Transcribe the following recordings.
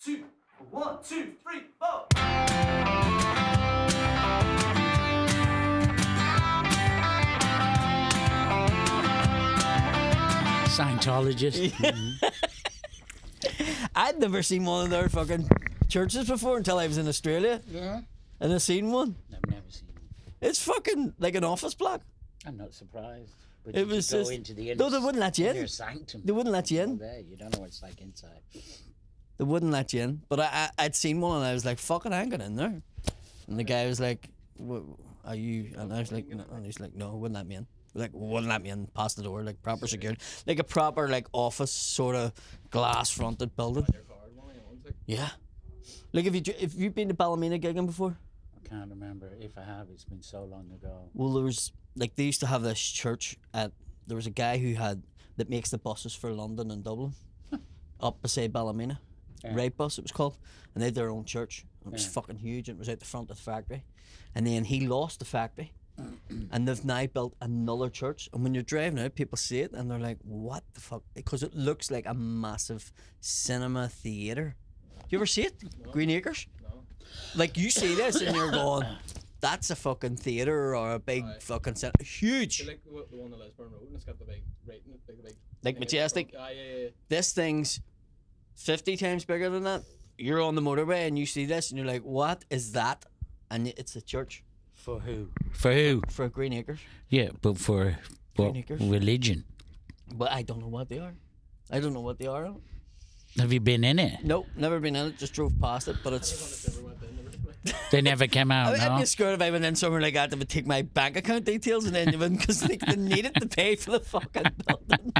2. 1, 2, 3, 4. Scientologist. I'd never seen one of their fucking churches before until I was in Australia. Yeah. And I seen one. I've never seen it. It's fucking like an office block. I'm not surprised. But It you was go just into the no, they wouldn't let you inner in. sanctum. They wouldn't let you all in. day. You don't know what it's like inside. They wouldn't let you in. But I'd seen one and I was like, fucking I ain't going in there. And the guy was like, are you? And I was like, no. And he's like, no, wouldn't let me in. Like, wouldn't let me in past the door, like proper security. Like a proper like office sort of glass fronted building. Yeah. Like if you've been to Ballymena gigging before? I can't remember. If I have, it's been so long ago. Well, there was like they used to have this church at. There was a guy that makes the buses for London and Dublin, up beside Ballymena, Right Bus it was called, and they had their own church. It was fucking huge. And it was out the front of the factory, and then he lost the factory, and they've now built another church. And when you're driving out, people see it and they're like, "What the fuck?" Because it looks like a massive cinema theater. You ever see it? No. Green Acres? No. Like you see this and you're going, that's a fucking theater or a big fucking cinema. Huge. Like the one on Lisburn Road and it's got the big rating, the big. Like Majestic. Yeah. This thing's 50 times bigger than that. You're on the motorway and you see this and you're like, what is that? And it's a church. For who? For who? For Green Acres. Yeah, but for what religion? Well, I don't know what they are. I don't know what they are. Have you been in it? Nope, never been in it. Just drove past it, but it's. They never came out. I'd No. be scared if I went in somewhere like that, they would take my bank account details and then they wouldn't because they needed to pay for the fucking building.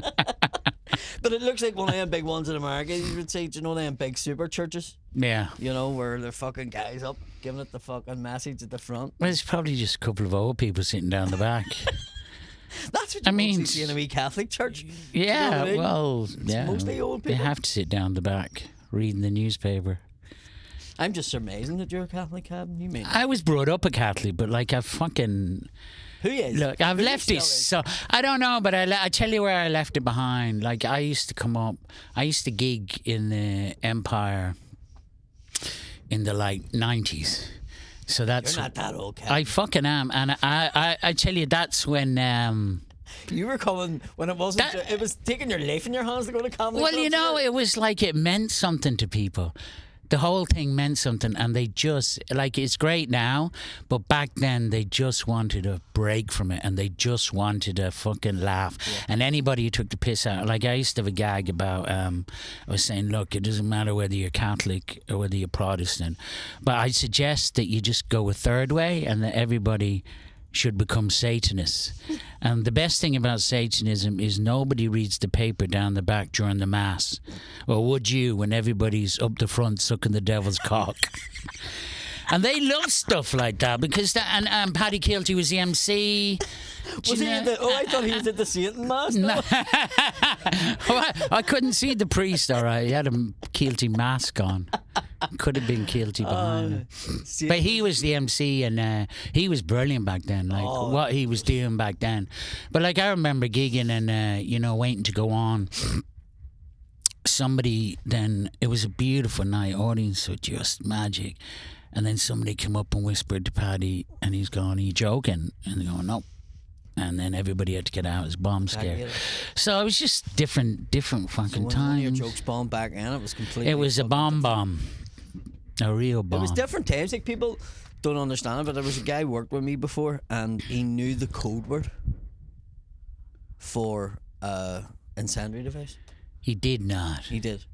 But it looks like one of them big ones in America. You would say, do you know them big super churches? Yeah. You know, where they're fucking guys up giving it the fucking message at the front. Well, it's probably just a couple of old people sitting down the back. That's what you mostly see in a wee Catholic church. Yeah, you know what I mean? well, It's mostly old people. They have to sit down the back reading the newspaper. I'm just amazing that you're a Catholic, Cabin. You mean? I was brought up a Catholic, but like I fucking... Who is? Look, I've left it, so I don't know, but I tell you where I left it behind. Like I used to come up, I used to gig in the Empire in the like 90s. So that's You're not that old, Cabin. I fucking am, and I tell you that's when. You were coming when it wasn't. It was taking your life in your hands to go to comedy. Well, you know, it was like it meant something to people. The whole thing meant something, and they just, like, it's great now, but back then they just wanted a break from it, and they just wanted a fucking laugh. Yeah. And anybody who took the piss out, like, I used to have a gag about, I was saying, look, it doesn't matter whether you're Catholic or whether you're Protestant, but I suggest that you just go a third way, and that everybody should become Satanists. And the best thing about Satanism is nobody reads the paper down the back during the Mass. Or would you, when everybody's up the front sucking the devil's cock? And they love stuff like that because and Paddy Gildea was the MC. Was he I thought he was at the Satan Mass. No. I couldn't see the priest, all right. He had a Gildea mask on. Could have been Gildea behind him. But he was the MC and he was brilliant back then, like what he was doing back then. But like I remember gigging and, waiting to go on. Somebody then, it was a beautiful night, audience were just magic. And then somebody came up and whispered to Paddy and he's going, are you joking? And they go, no. And then everybody had to get out. It was bomb scare. So it was just different fucking times. Your jokes bombed back and it was completely. It was a bomb. A real bomb. It was different times. Like people don't understand it, but there was a guy who worked with me before and he knew the code word for incendiary device. He did not. He did.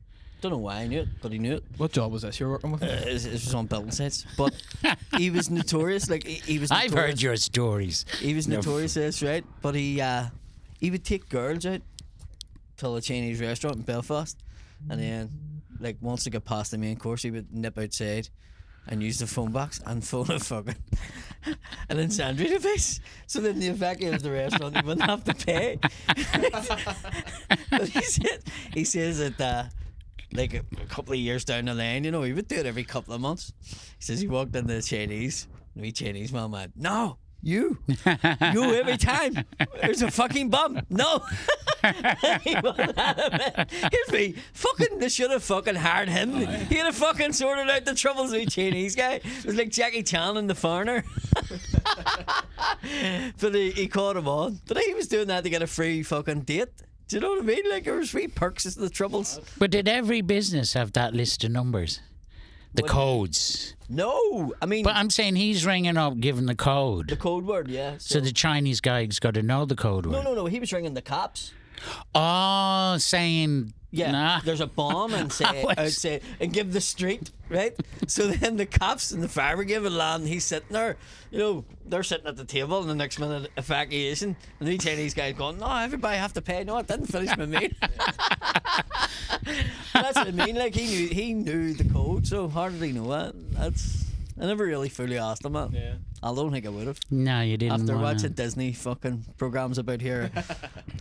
Don't know why I knew it, but he knew it. What job was this you're working with? It was on building sites, but he was notorious. Like he was. I've heard your stories. He was notorious, that's right. But he would take girls out to a Chinese restaurant in Belfast, and then like once they got past the main course, he would nip outside and use the phone box and phone a fucking an incendiary device. So then the evacuate of the restaurant, he wouldn't have to pay. But he says that. Like a couple of years down the line, he would do it every couple of months. He says he walked into the Chinese, and the Chinese man went, no, You every time. There's a fucking bomb. No. He wasn't adamant. Here's me. Fucking, they should have fucking hired him. He'd have fucking sorted out the troubles with the Chinese guy. It was like Jackie Chan in The Foreigner. But he caught him on. But he was doing that to get a free fucking date. Do you know what I mean? Like, there was free perks to the troubles. But did every business have that list of numbers? The codes. No. I mean, But I'm saying he's ringing up giving the code. the code word, yeah. So the Chinese guy's got to know the code word. No. He was ringing the cops. Oh, saying... Yeah, Nah. there's a bomb and say and give the street, right? So then the cops and the fire brigade would land and he's sitting there, you know, they're sitting at the table and the next minute evacuation and the Chinese guy's going, no, everybody have to pay. No, it didn't finish my meal. That's what I mean, like he knew the code, so how did he know that? I never really fully asked him that. Yeah. I don't think I would have. No, you didn't After wanna. watching Disney fucking programs about here,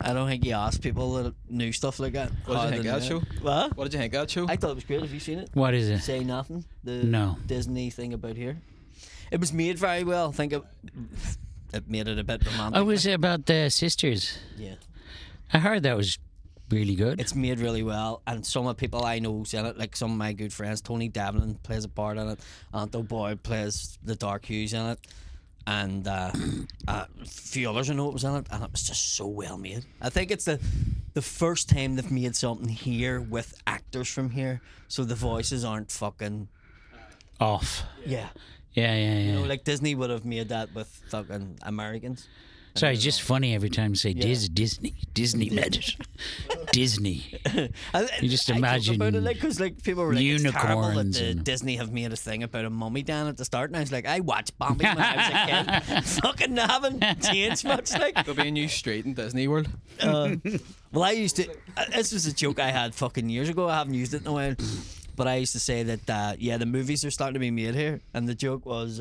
I don't think you asked people that knew stuff like that. What did you think of that show? What? What did you think of that show? I thought it was great. Have you seen it? What is it? Say Nothing. The No. Disney thing about here. It was made very well. I think it made it a bit romantic. Oh, was it about the sisters? Yeah. I heard that was really good. It's made really well, and some of the people I know's in it, like some of my good friends. Tony Devlin plays a part in it. Anto Boyd plays the Dark Hues in it, and a few others I know it was in it, and it was just so well made. I think it's the first time they've made something here with actors from here, so the voices aren't fucking Off. yeah. Yeah. You know, like Disney would have made that with fucking Americans. Sorry, it's just funny every time you say Disney made it. Disney. You just imagine about it, like, because like people were like, it's terrible that unicorns and- Disney have made a thing about a mummy down at the start, and I was like, I watched Bambi when I was a kid. Fucking haven't changed much, like. There'll be a new street in Disney World. Well, I used to. This was a joke I had fucking years ago. I haven't used it in a while. But I used to say that, the movies are starting to be made here. And the joke was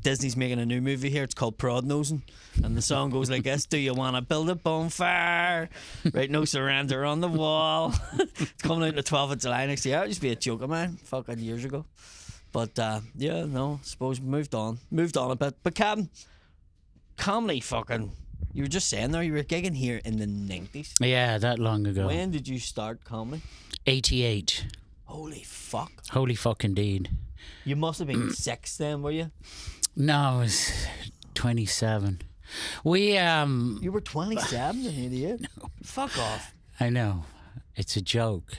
Disney's making a new movie here. It's called Prod Nosing. And the song goes like this: do you want to build a bonfire? Right, no surrender on the wall. It's coming out on the 12th of July next year. It used to be a joke of mine fucking years ago. But, I suppose moved on a bit. But Cam, comedy fucking... You were just saying there, you were gigging here in the 90s. Yeah, that long ago. When did you start comedy? 88. Holy fuck. Holy fuck indeed. You must have been 6 then, were you? No, I was 27. We, You were 27 in 88? No. Fuck off. I know. It's a joke.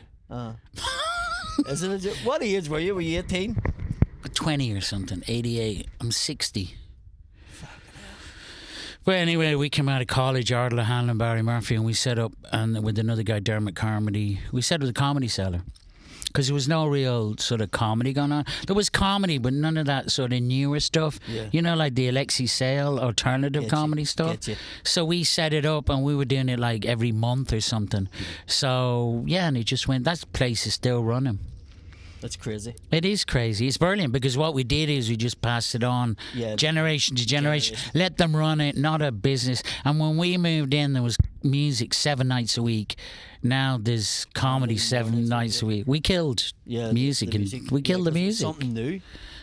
Is it a joke? What age were you? Were you 18? 20 or something. 88. I'm 60. But anyway, we came out of college, Ardla Hanlon and Barry Murphy, and we set up, and with another guy, Dermot Carmody, we set up the Comedy Cellar. Because there was no real sort of comedy going on. There was comedy, but none of that sort of newer stuff. Yeah. You know, like the Alexi Sale alternative comedy stuff. Get you. So we set it up, and we were doing it like every month or something. So, yeah, and it just went, that place is still running. That's crazy. It is crazy. It's brilliant because what we did is we just passed it on generation to generation. Let them run it, not a business. And when we moved in, there was music 7 nights a week. Now there's comedy 7 nights a week. We killed music, the and we killed the music. Something new.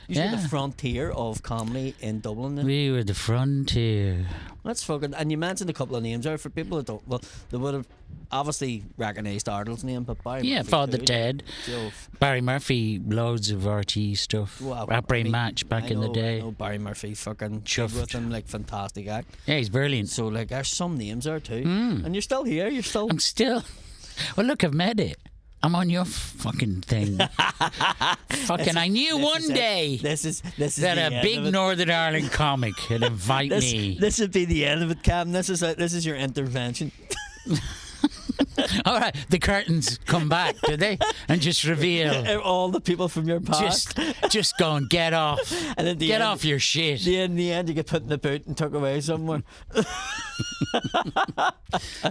You were the frontier of comedy in Dublin then. We were the frontier. That's fucking... And you mentioned a couple of names there for people that don't... Well, they would have obviously recognised Ardle's name, but Barry Murphy Father too. Ted. So, Barry Murphy, loads of RT stuff. wow, Opera Match back in the day. I know Barry Murphy fucking Chuffed. with him, like, fantastic act. Yeah, he's brilliant. So, like, there's some names there too. And you're still here, you're still... I'm still... Well, look, I've met it. I'm on your fucking thing. Fucking, I knew one day This is that the a end big of it. Northern Ireland comic would invite me. This would be the end of it, Cam. This is your intervention. All right, the curtains come back, do they? And just reveal. All the people from your past. Just go and get off. And at the Get end, off your shit. In the end, you get put in the boot and took away somewhere. Do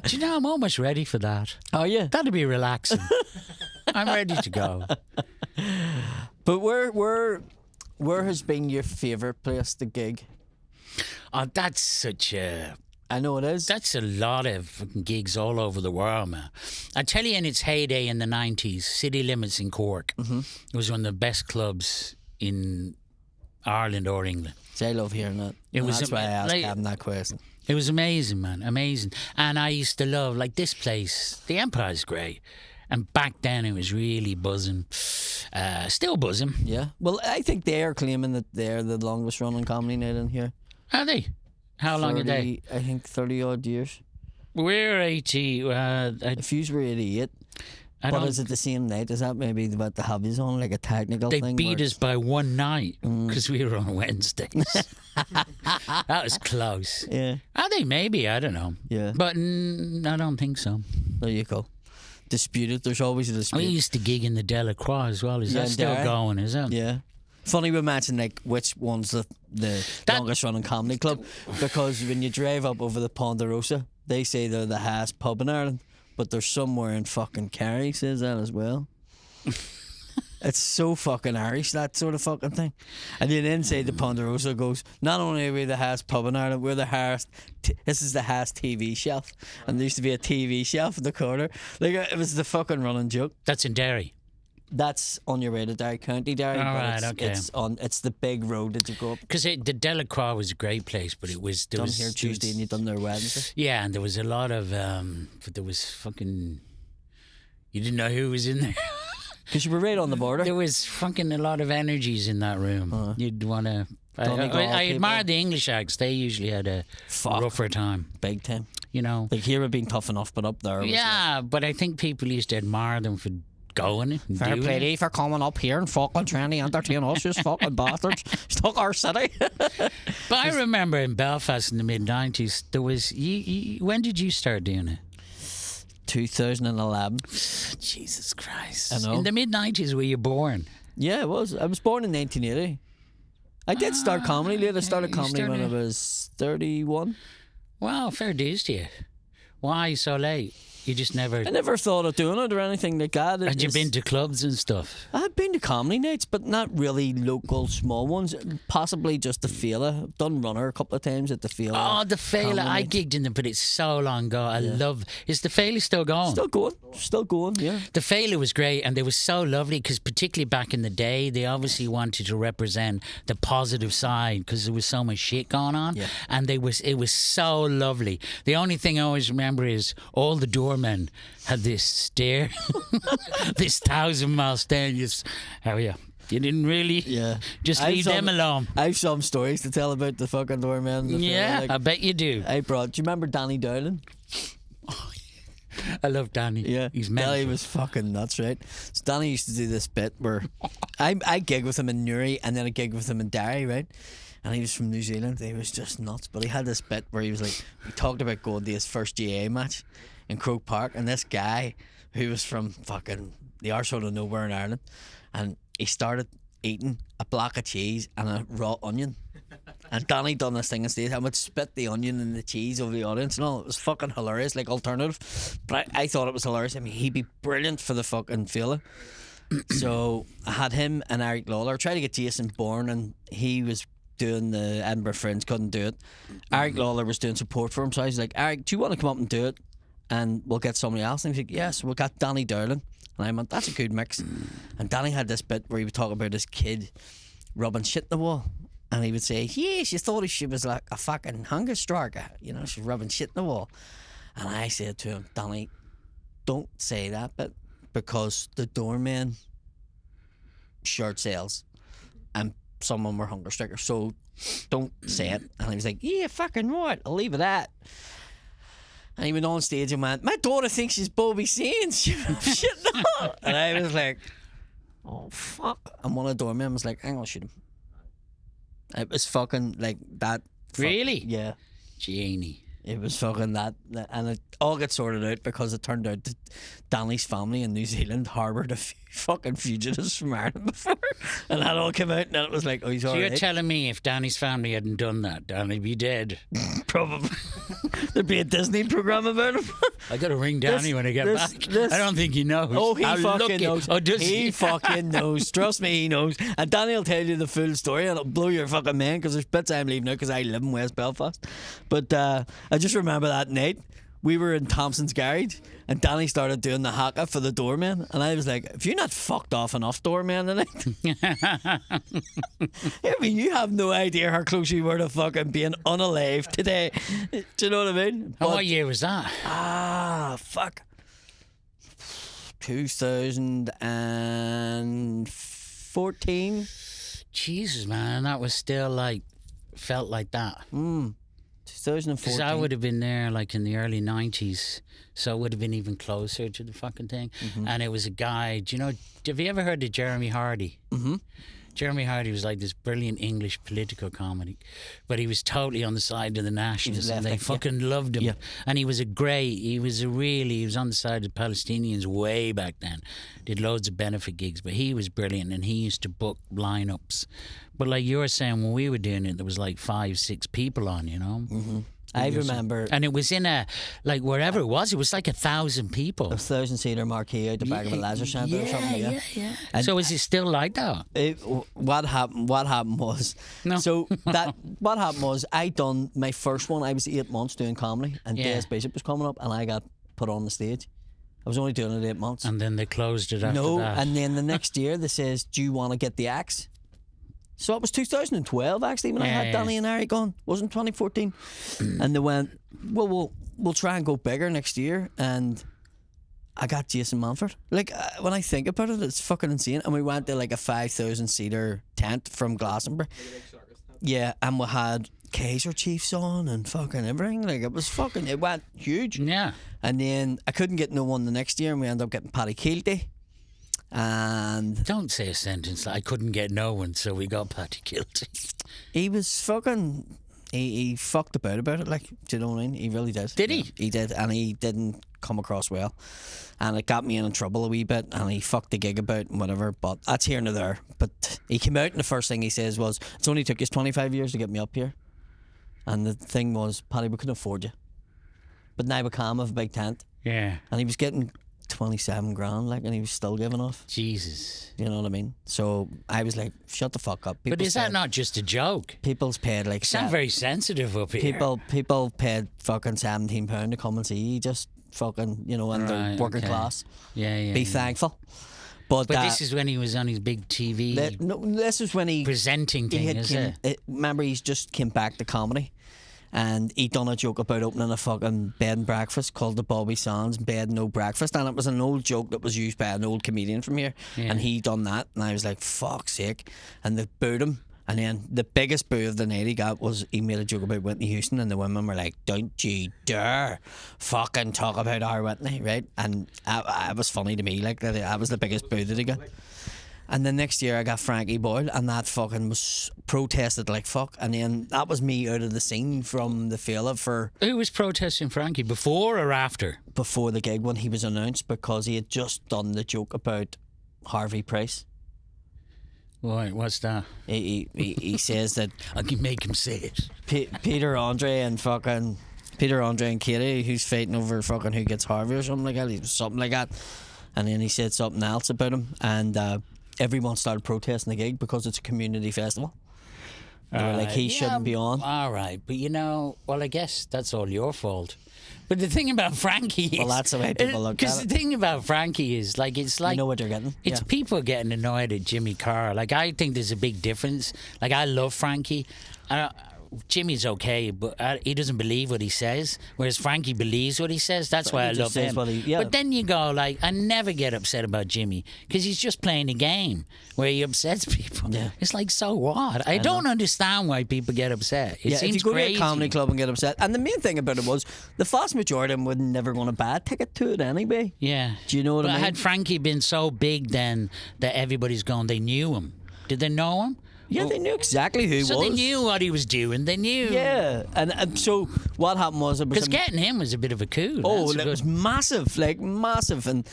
you know, I'm almost ready for that. Oh yeah. That'd be relaxing. I'm ready to go. But where has been your favourite place to gig? Oh, that's such a... I know it is. That's a lot of fucking gigs all over the world, man. I tell you, in its heyday in the 90s, City Limits in Cork was one of the best clubs in Ireland or England. See, I love hearing that. It was That's why I asked like- Gavin that question. It was amazing, man, amazing. And I used to love, like, this place, the Empire's great. And back then it was really buzzing. Still buzzing. Yeah. Well, I think they are claiming that they're the longest running comedy night in here. Are they? How long are they? 30, I think 30 odd years. We're 80. If you were 88. But is it the same night? Is that maybe what the hobbies on, like a technical They thing? beat where us by one night because we were on Wednesdays. That was close. Yeah. Are they? Maybe. I don't know. Yeah. But I don't think so. There you go. Disputed. There's always a We dispute. used to gig in the Delacroix as well. Is Yeah, that in still Derry. going? Is it? Yeah. Funny we mentioned like which one's the That- longest running comedy club, because when you drive up over the Ponderosa, they say they're the highest pub in Ireland, but they're somewhere in fucking Kerry says that as well. It's so fucking Irish, that sort of fucking thing. And then inside the Ponderosa goes, not only are we the highest pub in Ireland, we're the highest, this is the highest TV shelf. And there used to be a TV shelf in the corner. Like, it was the fucking running joke. That's in Derry. That's on your way to Derry, County Derry. All but right, it's, okay. it's the big road that you go up. Because the Delacroix was a great place, but it was... There Done was, here Tuesday and you done there Wednesday. Yeah, and there was a lot of... but there was fucking... You didn't know who was in there. Because you were right on the border. There was fucking a lot of energies in that room. You'd want to... Donegal I admire people. the English acts. They usually had a Fuck. rougher time, Big time. you know. Like here we've been tough enough, but up there it was Yeah, but I think people used to admire them for going and Fair doing play it. to you for coming up here and fucking trying to entertain us, you fucking bastards. Stuck our city. But I remember in Belfast in the mid-90s, there was... when did you start doing it? 2011. Jesus Christ. I know. In the mid-90s, were you born? Yeah, it was. I was born in 1980. I did start comedy late. I started you comedy when I started- was 31. Wow, fair dues to you. Why so late? You just never... I never thought of doing it or anything like that. Had you been to clubs and stuff? I had been to comedy nights, but not really local small ones. Possibly just the Fela. I've done Runner a couple of times at the Fela. Oh, the Fela. comedy I nights. gigged in them, but it's so long ago. I love... Is the Fela still going? Still going, yeah. The Fela was great, and they were so lovely because particularly back in the day, they obviously wanted to represent the positive side because there was so much shit going on, Yeah. and it was so lovely. The only thing I always remember is all the doormen had this stare, this 1,000-mile stare. And just, how are you? You didn't really, Yeah. just I've leave some- them alone. I've some stories to tell about the fucking doorman. The Fela, Yeah, like, I bet you do. do you remember Danny Dowling? I love Danny. Yeah, he's Danny mental. was fucking nuts, right? So Danny used to do this bit where I gig with him in Newry and then I gig with him in Derry, right? And he was from New Zealand. He was just nuts. But he had this bit where he was like, he talked about going to his first GA match in Croke Park, and this guy who was from fucking the arsehole of nowhere in Ireland, and he started eating a block of cheese and a raw onion. And Danny done this thing on stage and would spit the onion and the cheese over the audience and all. It was fucking hilarious, like alternative. But I thought it was hilarious. I mean, he'd be brilliant for the fucking Fela. So I had him and Eric Lawler. Tried to get Jason Bourne, and he was doing the Edinburgh Fringe, couldn't do it. Eric Lawler was doing support for him, so I was like, Eric, do you want to come up and do it? And we'll get somebody else. And he's like, yes, we got Danny Dowling. And I went, that's a good mix. And Danny had this bit where he would talk about his kid rubbing shit in the wall. And he would say, yeah, she thought she was like a fucking hunger striker. You know, she's rubbing shit in the wall. And I said to him, Danny, don't say that bit, because the doorman shirt sales and some of them were hunger strikers. So don't say it. And he was like, yeah, fucking right. I'll leave it at. And he went on stage and went, my daughter thinks she's Bobby Sands. Shit, no. And I was like, oh, fuck. And one of the doormen was like, I'm going to shoot him. It was fucking like that. Really? Yeah. Genie. It was fucking that. And it all got sorted out because it turned out that Danny's family in New Zealand harboured a few fucking fugitives from Ireland before. And that all came out, and then it was like, oh, he's So all you're right. telling me if Danny's family hadn't done that, Danny'd be dead. Probably. There'd be a Disney program about him. I got to ring Danny This- when I get this- back. this- I don't think he knows. Oh, he How fucking lucky. knows. Oh, does he he? fucking knows. Trust me, he knows. And Danny will tell you the full story, and it'll blow your fucking mind, because there's bits I'm leaving out because I live in West Belfast. But I just remember that night we were in Thompson's garage, and Danny started doing the haka for the doorman, and I was like, "Have you not fucked off enough, doorman tonight?" I mean, you have no idea how close you were to fucking being unalive today. Do you know what I mean? And what year was that? Fuck. 2014. Jesus, man, that was still like felt like that. 2014. Because I would have been there like in the early 90s, so it would have been even closer to the fucking thing. And it was a guy, do you know, have you ever heard of Jeremy Hardy? Jeremy Hardy was like this brilliant English political comedy, but he was totally on the side of the nationalists, and they fucking loved him. Yeah. And he was on the side of the Palestinians way back then. Did loads of benefit gigs, but he was brilliant, and he used to book lineups. But like you were saying, when we were doing it, there was like 5-6 people on, you know. I remember. And it was in wherever it was like 1,000 people. A 1,000-seater marquee out the back of a leisure centre or something. Yeah. And so is it still like that? What happened was what happened was I done my first one. I was 8 months doing comedy, and Des Bishop was coming up, and I got put on the stage. I was only doing it 8 months. And then they closed it after that. And then the next year they says, "Do you want to get the axe?" So it was 2012 actually when I had Danny and Harry gone. Wasn't 2014. And they went, "Well, we'll try and go bigger next year." And I got Jason Manford. Like when I think about it, it's fucking insane. And we went to like a 5,000-seater tent from Glastonbury. Yeah, and we had Kaiser Chiefs on and fucking everything. Like it went huge. Yeah. And then I couldn't get no one the next year, and we ended up getting Paddy Gildea. And don't say a sentence like I couldn't get no one, so we got Paddy Gildea. He was fucking. He fucked about it. Like, do you know what I mean? He really did. Did he? He did, and he didn't come across well, and it got me in trouble a wee bit. And he fucked the gig about and whatever. But that's here and there. But he came out, and the first thing he says was, "It's only took us 25 years to get me up here." And the thing was, "Paddy, we couldn't afford you." But now we can have a big tent. Yeah. And he was getting 27 grand, like, and he was still giving off. Jesus. You know what I mean? So I was like, shut the fuck up. But is that not just a joke? People's paid like... It's not very sensitive up here. People paid fucking £17 to come and see you, just fucking, you know, and the working class. Yeah. Be thankful. But this is when he was on his big TV... this is when he... presenting thing, is it? Remember, he's just came back to comedy. And he done a joke about opening a fucking bed and breakfast called the Bobby Sands Bed No Breakfast, and it was an old joke that was used by an old comedian from here, and he done that, and I was like, fuck's sake, and they booed him. And then the biggest boo of the night he got was he made a joke about Whitney Houston, and the women were like, "Don't you dare fucking talk about our Whitney," right? And it was funny to me, like that was the biggest boo that he got. And the next year I got Frankie Boyle, and that fucking was protested like fuck. And then that was me out of the scene from the fella for... Who was protesting Frankie, before or after? Before the gig when he was announced, because he had just done the joke about Harvey Price. Right, what's that? He says that... I can make him say it. Peter Andre and Katie, who's fighting over fucking who gets Harvey or something like that. And then he said something else about him, and... everyone started protesting the gig because it's a community festival. They were like, he shouldn't be on. All right, but you know, well, I guess that's all your fault. But the thing about Frankie is... Well, that's the way people look at it. Because the thing about Frankie is, like, it's like... You know what you're getting. It's people getting annoyed at Jimmy Carr. Like, I think there's a big difference. Like, I love Frankie. Jimmy's okay, but he doesn't believe what he says, whereas Frankie believes what he says. That's why I love him. But then you go, like, I never get upset about Jimmy because he's just playing a game where he upsets people. Yeah. It's like, so what? I don't understand why people get upset. It seems if you go crazy. to a comedy club and get upset, and the main thing about it was the vast majority of them would never going to buy a ticket to it anyway. Yeah. Do you know what I mean? Had Frankie been so big then that everybody's going, they knew him. Did they know him? Yeah, they knew exactly who he was. So they knew what he was doing. They knew. Yeah, and so what happened was... Because getting him was a bit of a coup. Oh, it was massive, like massive, and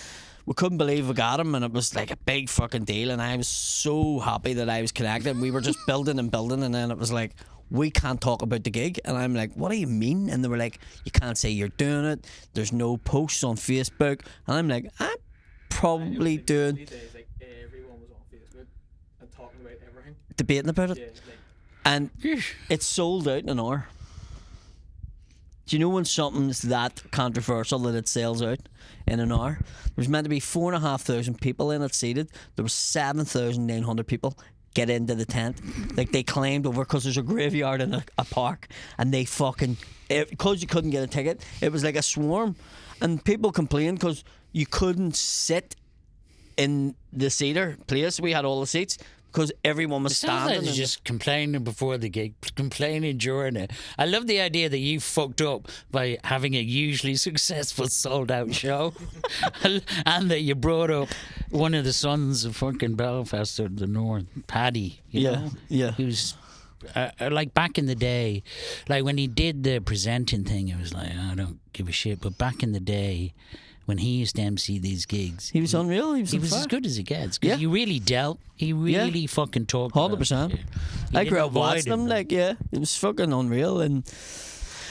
we couldn't believe we got him, and it was like a big fucking deal, and I was so happy that I was connected. We were just building, and then it was like, we can't talk about the gig, and I'm like, what do you mean? And they were like, you can't say you're doing it, there's no posts on Facebook, and I'm like, I'm probably doing... Everyone was on Facebook and talking about everything. Debating about it. And it sold out in an hour. Do you know when something's that controversial that it sells out in an hour? There was meant to be 4,500 people in it seated. There was 7,900 people get into the tent. Like, they claimed over because there's a graveyard in a park, and they fucking, because you couldn't get a ticket, it was like a swarm, and people complained because you couldn't sit in the seater place. We had all the seats because everyone was Sounds standing. like they're just complaining before the gig, complaining during it. I love the idea that you fucked up by having a hugely successful sold-out show, and that you brought up one of the sons of fucking Belfast or the North, Paddy. You know? Yeah. Who's like back in the day, like when he did the presenting thing, it was like, I don't give a shit. But back in the day, when he used to MC these gigs, He was unreal. He was as good as it gets. 'Cause Yeah. you really dealt. He really fucking talked. 100%. about it. I You grew didn't up watching avoid them, him. like, yeah, it was fucking unreal. And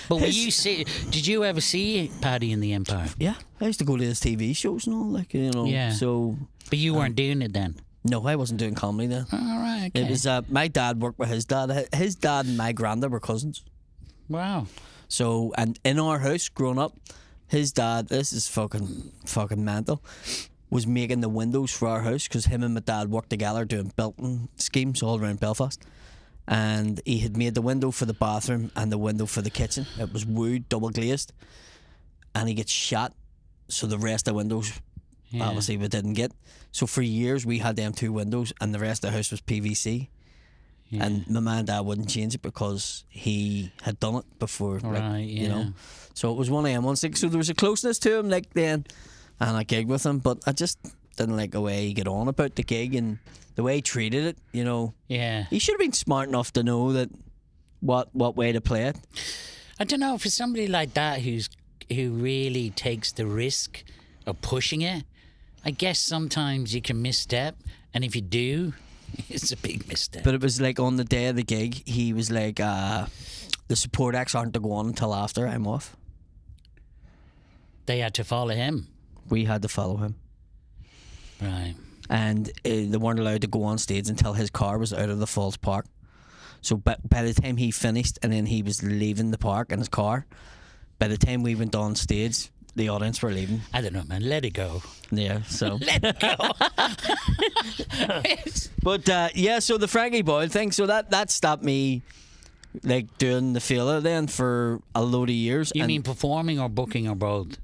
But his- you see, did you ever see Paddy in the Empire? yeah, I used to go to his TV shows and all, like, you know. Yeah. So But you weren't doing it then. no, I wasn't doing comedy then. All right. Okay. It was my dad worked with his dad. His dad and my granddad were cousins. Wow. So, and in our house growing up, his dad, this is fucking mental, was making the windows for our house because him and my dad worked together doing building schemes all around Belfast. And he had made the window for the bathroom and the window for the kitchen. It was wood, double glazed. And he gets shot. So the rest of the windows, Yeah. obviously, we didn't get. So for years, we had them two windows and the rest of the house was PVC. Yeah. And my man and dad wouldn't change it because he had done it before. Like, Right, You know. yeah. So it was one of them ones. So there was a closeness to him, like, then, and I gigged with him, but I just didn't like the way he got on about the gig and the way he treated it. You know, Yeah. he should have been smart enough to know that what way to play it. I don't know, for somebody like that who really takes the risk of pushing it, I guess sometimes you can misstep, and if you do, it's a big misstep. But it was like on the day of the gig, he was like, the support acts aren't to go on until after I'm off. They had to follow him. We had to follow him. Right. And they weren't allowed to go on stage until his car was out of the Falls Park. So by the time he finished and then he was leaving the park in his car, by the time we went on stage, the audience were leaving. I don't know, man. Let it go. Yeah, so. Let it go. But yeah, so the Frankie Boyle thing, so that stopped me like doing the filler then for a load of years. You and mean performing or booking or both?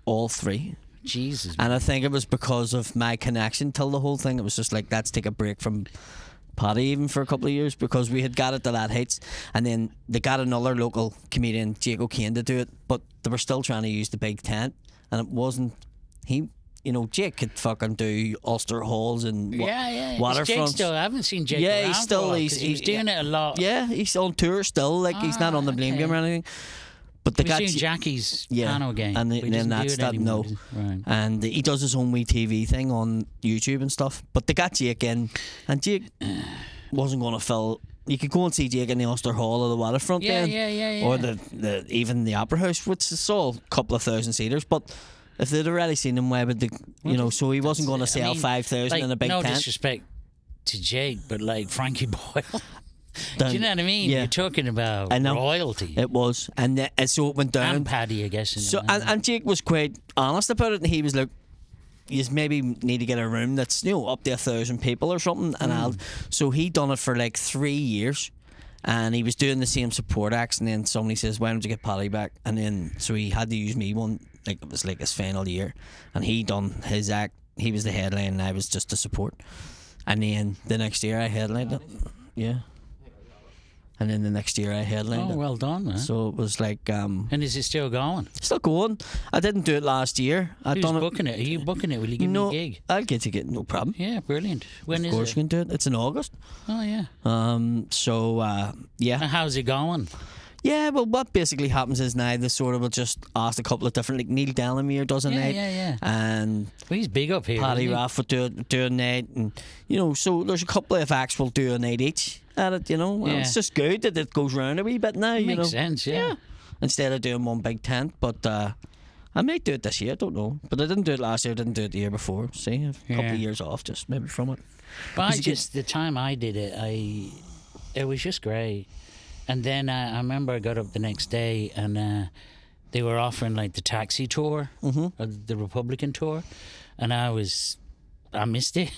all three. Jesus. And I think it was because of my connection till the whole thing. It was just like, let's take a break from Paddy even for a couple of years because we had got it to that heights, and then they got another local comedian, Jake O'Kane, to do it, but they were still trying to use the big tent, and it wasn't he. You know, Jake could fucking do Ulster Halls and yeah. Is Jake waterfronts. still? I haven't seen Jake. Yeah, around he's for a still- while, 'cause he's- he was doing it a lot. Yeah, he's on tour still. Like, he's not on the Blame okay. Game or anything. But they He was got doing Jackie's yeah, piano game. and but he then doesn't do that's it that. anymore, No, does he? Right. and he does his own wee TV thing on YouTube and stuff. But they got Jake in, and Jake wasn't going to fill. You could go and see Jake in the Ulster Hall or the Waterfront Yeah, then, yeah. or the even the Opera House, which is all a couple of thousand seaters. But if they'd already seen him, why would they? You know, so he wasn't going to sell 5,000 like, in a big no tent. disrespect to Jake, but like Frankie Boyle. Do Then- you know what I mean? yeah. You're talking about I know. royalty. It was, and so it went down. And Paddy, I guess. So and Jake was quite honest about it, and he was like, "You maybe need to get a room that's up to 1,000 people or something." And so he done it for like 3 years, and he was doing the same support acts. And then somebody says, "Why don't you get Paddy back?" And then so he had to use me one, like it was like his final year, and he done his act. He was the headline, and I was just the support. And then the next year I headlined it. Yeah. And then the next year I headlined Oh, it. well done, man. So it was like And is it still going? still going. I didn't do it last year. I Who's done it. booking it? Are you booking it? Will you give No, me a gig? I'll get you no problem. Yeah, brilliant. When Of is course it? you can do it. It's in August. Oh, yeah. So yeah. And how's it going? Yeah, well what basically happens is now they sort of will just ask a couple of different, like Neil Delamere does a Yeah, night. yeah. And Well, he's big up here. Paddy isn't he? Raff would do a night, and so there's a couple of acts will do a night each at it, Well, Yeah. it's just good that it goes round a wee bit now, Makes sense, yeah. Instead of doing one big tent, but I might do it this year, I don't know. But I didn't do it last year, I didn't do it the year before. See, a couple Yeah. of years off just maybe from it. But Is it the time I did it, it was just great. And then I remember I got up the next day and they were offering like the taxi tour, or the Republican tour, and I missed it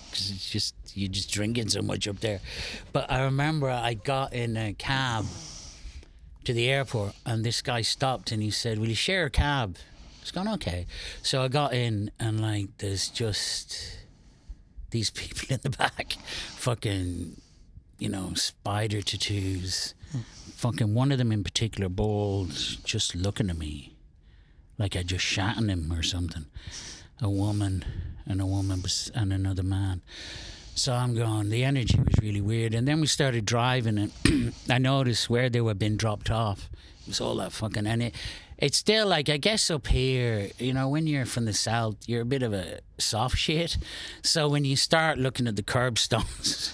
because you're just drinking so much up there. But I remember I got in a cab to the airport, and this guy stopped and he said, "Will you share a cab?" I was going, okay. So I got in, and like there's just these people in the back, fucking, spider tattoos. Fucking one of them in particular, bald, just looking at me like I just shot in him or something. A woman and another man. So I'm going, the energy was really weird. And then we started driving, and I noticed where they were being dropped off. It was all that fucking, and it's still like, I guess up here, when you're from the south, you're a bit of a soft shit. So when you start looking at the curbstones,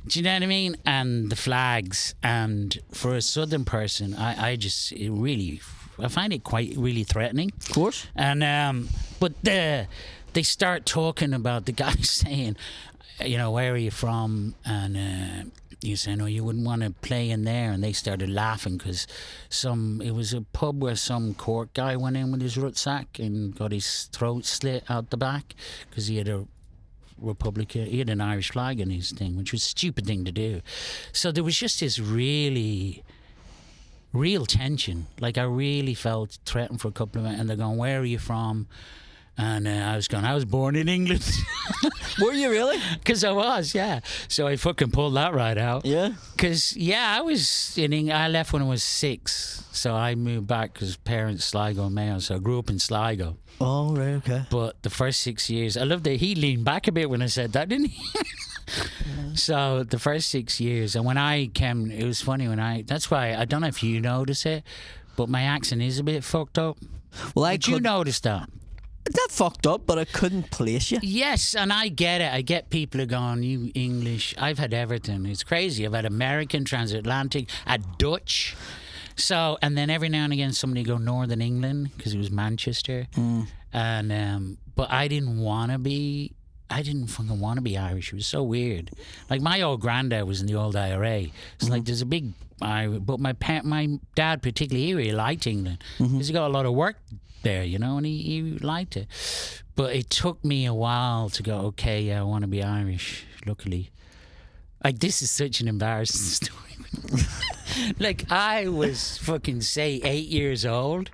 do you know what I mean? And the flags, and for a southern person, I find it quite really threatening. Of course. And but they start talking about the guy saying, where are you from? And you say, no, you wouldn't want to play in there. And they started laughing because it was a pub where some court guy went in with his rucksack and got his throat slit out the back because he had he had an Irish flag in his thing, which was a stupid thing to do. So there was just this really real tension. Like I really felt threatened for a couple of minutes, and they're going, where are you from? And I was going, I was born in England. Were you really? Because I was, yeah. So I fucking pulled that right out. Yeah. Because, I was in England. I left when I was 6. So I moved back because parents Sligo and Mayo. So I grew up in Sligo. Oh, right, okay. But the first 6 years, I loved it. He leaned back a bit when I said that, didn't he? So the first 6 years, and when I came, it was funny that's why, I don't know if you notice it, but my accent is a bit fucked up. Well, Did you notice that? That fucked up, but I couldn't place you. Yes, and I get it. I get people who are going, you English. I've had everything. It's crazy. I've had American, transatlantic, Dutch. So, and then every now and again somebody go Northern England because it was Manchester. And but I didn't fucking want to be Irish. It was so weird. Like my old granddad was in the old IRA. It's like there's a big but my dad particularly, he really liked England because he got a lot of work there, and he liked it. But it took me a while to go, okay, yeah, I want to be Irish, luckily. Like, this is such an embarrassing story. Like, I was fucking, say, 8 years old,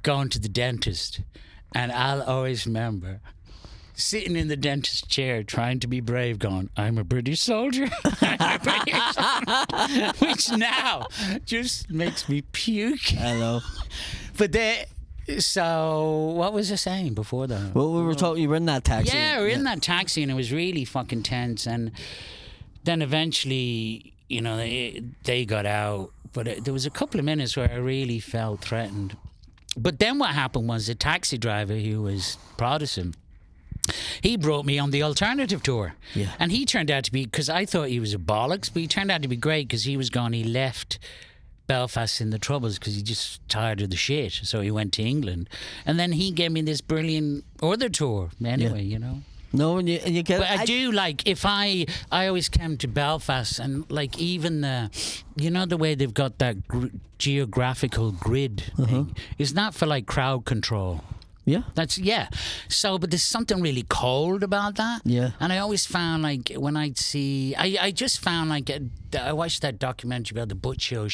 going to the dentist, and I'll always remember sitting in the dentist chair trying to be brave, going, I'm a British soldier. Which now just makes me puke. I know. But so what was I saying before that? Well, we were talking, you were in that taxi. Yeah, we were in that taxi, and it was really fucking tense. And then eventually, they got out. But there was a couple of minutes where I really felt threatened. But then what happened was the taxi driver, who was Protestant, he brought me on the alternative tour. Yeah. And he turned out to be, because I thought he was a bollocks, but he turned out to be great because he left Belfast in the Troubles because he just tired of the shit. So he went to England. And then he gave me this brilliant other tour anyway, No, and you get But I do like, if I always came to Belfast, and like even the way they've got that geographical grid thing, is not for like crowd control. Yeah. So, but there's something really cold about that. Yeah. And I always found like when I'd see, I just found like, I watched that documentary about the butcher,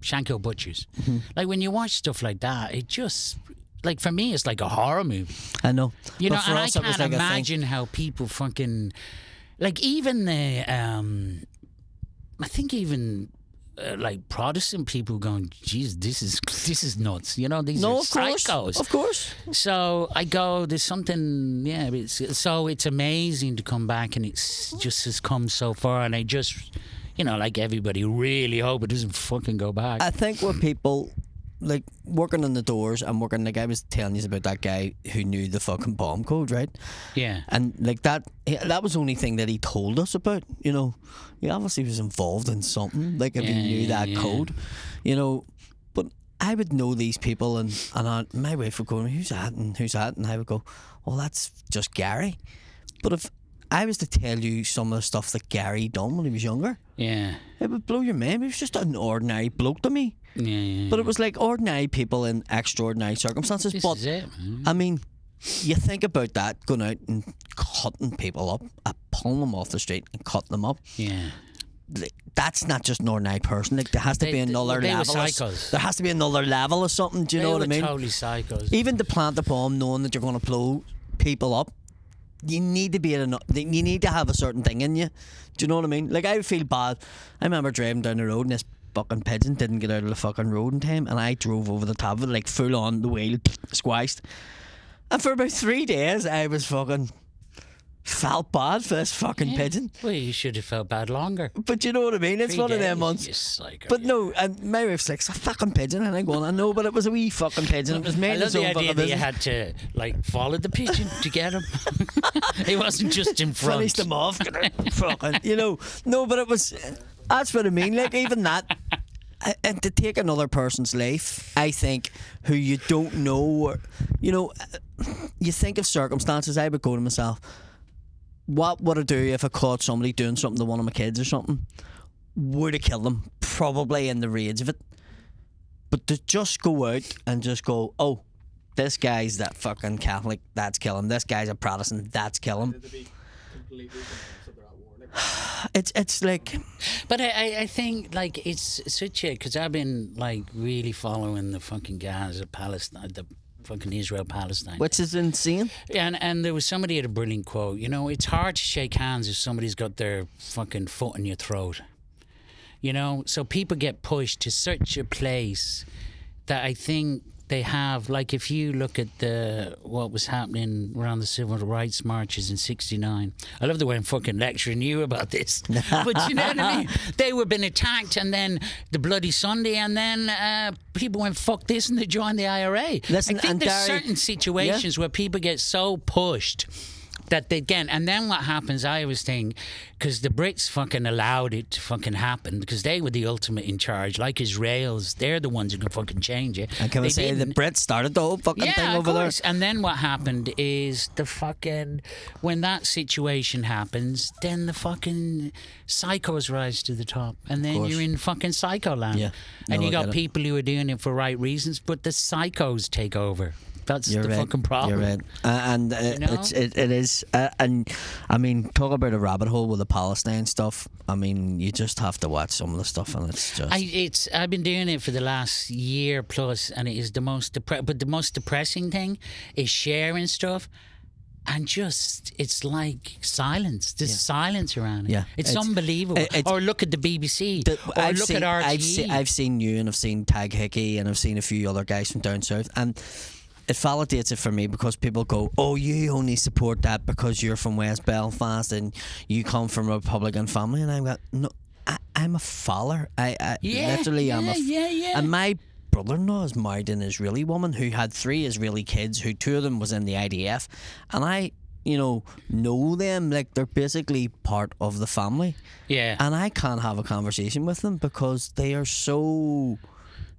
Shankill Butchers. Like when you watch stuff like that, it just, like for me, it's like a horror movie. I know. And for I us, it was can't like imagine how people fucking, like even the, I think even like Protestant people going, geez, this is nuts. These are psychos. Of course. So I go, there's something, it's amazing to come back, and it's just has come so far, and I just, like everybody, really hope it doesn't fucking go back. I think when people, like, working on the doors and working, like I was telling you about that guy who knew the fucking bomb code, right? Yeah. And like that was the only thing that he told us about, He obviously was involved in something, like if he knew that code, But I would know these people, and my wife would go, who's that? And I would go, well, that's just Gary. But if I was to tell you some of the stuff that Gary done when he was younger, Yeah. it would blow your mind. He was just an ordinary bloke to me. Yeah. But it was like ordinary people in extraordinary circumstances. This But is it, man. I mean, you think about that, going out and cutting people up, pulling them off the street and cutting them up. Yeah. That's not just an ordinary person. Like, there has to be another they were level. psychos. There has to be another level of something. Do you know what I mean? Totally psychos. Even to plant the bomb, knowing that you're going to blow people up, you need to be you need to have a certain thing in you. Do you know what I mean? Like, I would feel bad. I remember driving down the road and this fucking pigeon didn't get out of the fucking road in time, and I drove over the top of it, like full on the wheel, squashed. And for about 3 days, I was fucking felt bad for this fucking pigeon. Well, you should have felt bad longer. But you know what I mean? It's 3 one of them days, months. you psycho, But yeah. no, and my wife's like, it's a fucking pigeon. And I'm going, I know, but it was a wee fucking pigeon. It was I made love its the own idea fucking that you business. had to like follow the pigeon to get him. He wasn't just in front. Finished them off. Fucking, you know. No, but it was, that's what I mean. Like, even that. And to take another person's life, I think, who you don't know, or, you know, you think of circumstances. I would go to myself, what would I do if I caught somebody doing something to one of my kids or something? Would I kill them? Probably in the rage of it. But to just go out and just go, oh, this guy's that fucking Catholic, that's kill him. This guy's a Protestant, that's kill him. To be completely convinced that they're at war. Like, It's like, But I think like it's such a because I've been like really following the fucking Gaza Palestine, the fucking Israel Palestine, which is insane. and there was somebody had a brilliant quote. You know, it's hard to shake hands if somebody's got their fucking foot in your throat. You know, so people get pushed to such a place that I think they have, like, if you look at what was happening around the civil rights marches in '69. I love the way I'm fucking lecturing you about this, but you know what I mean. They were being attacked, and then the Bloody Sunday, and then people went fuck this, and they joined the IRA. Listen, I think and there's Gary- certain situations where people get so pushed that they again, and then what happens, I always think, because the Brits fucking allowed it to fucking happen because they were the ultimate in charge, like Israelis, they're the ones who can fucking change it. And can we They say the didn't. Brits started the whole fucking thing Yeah, of over course. there? And then what happened is when that situation happens, then the fucking psychos rise to the top, and then course. you're in fucking psycho land. Yeah. And No, you I got get it. people who are doing it for right reasons, but the psychos take over. That's You're the right. fucking problem. You're right, and know? it is, and I mean, talk about a rabbit hole with the Palestine stuff. I mean, you just have to watch some of the stuff, and it's just. I've been doing it for the last year plus, and it is the most but the most depressing thing is sharing stuff, and just it's like silence. There's silence around it. Yeah. it's It's- unbelievable. Or look at the BBC, or look at RTE. I've seen you, and I've seen Tag Hickey, and I've seen a few other guys from down south, and it validates it for me because people go, "Oh, you only support that because you're from West Belfast and you come from a Republican family," and I'm like, "No, I'm a faller. I Yeah, literally am a." yeah. And my brother-in-law is married an Israeli woman who had 3 Israeli kids, who 2 of them was in the IDF, and I, know them, like they're basically part of the family. Yeah. And I can't have a conversation with them because they are so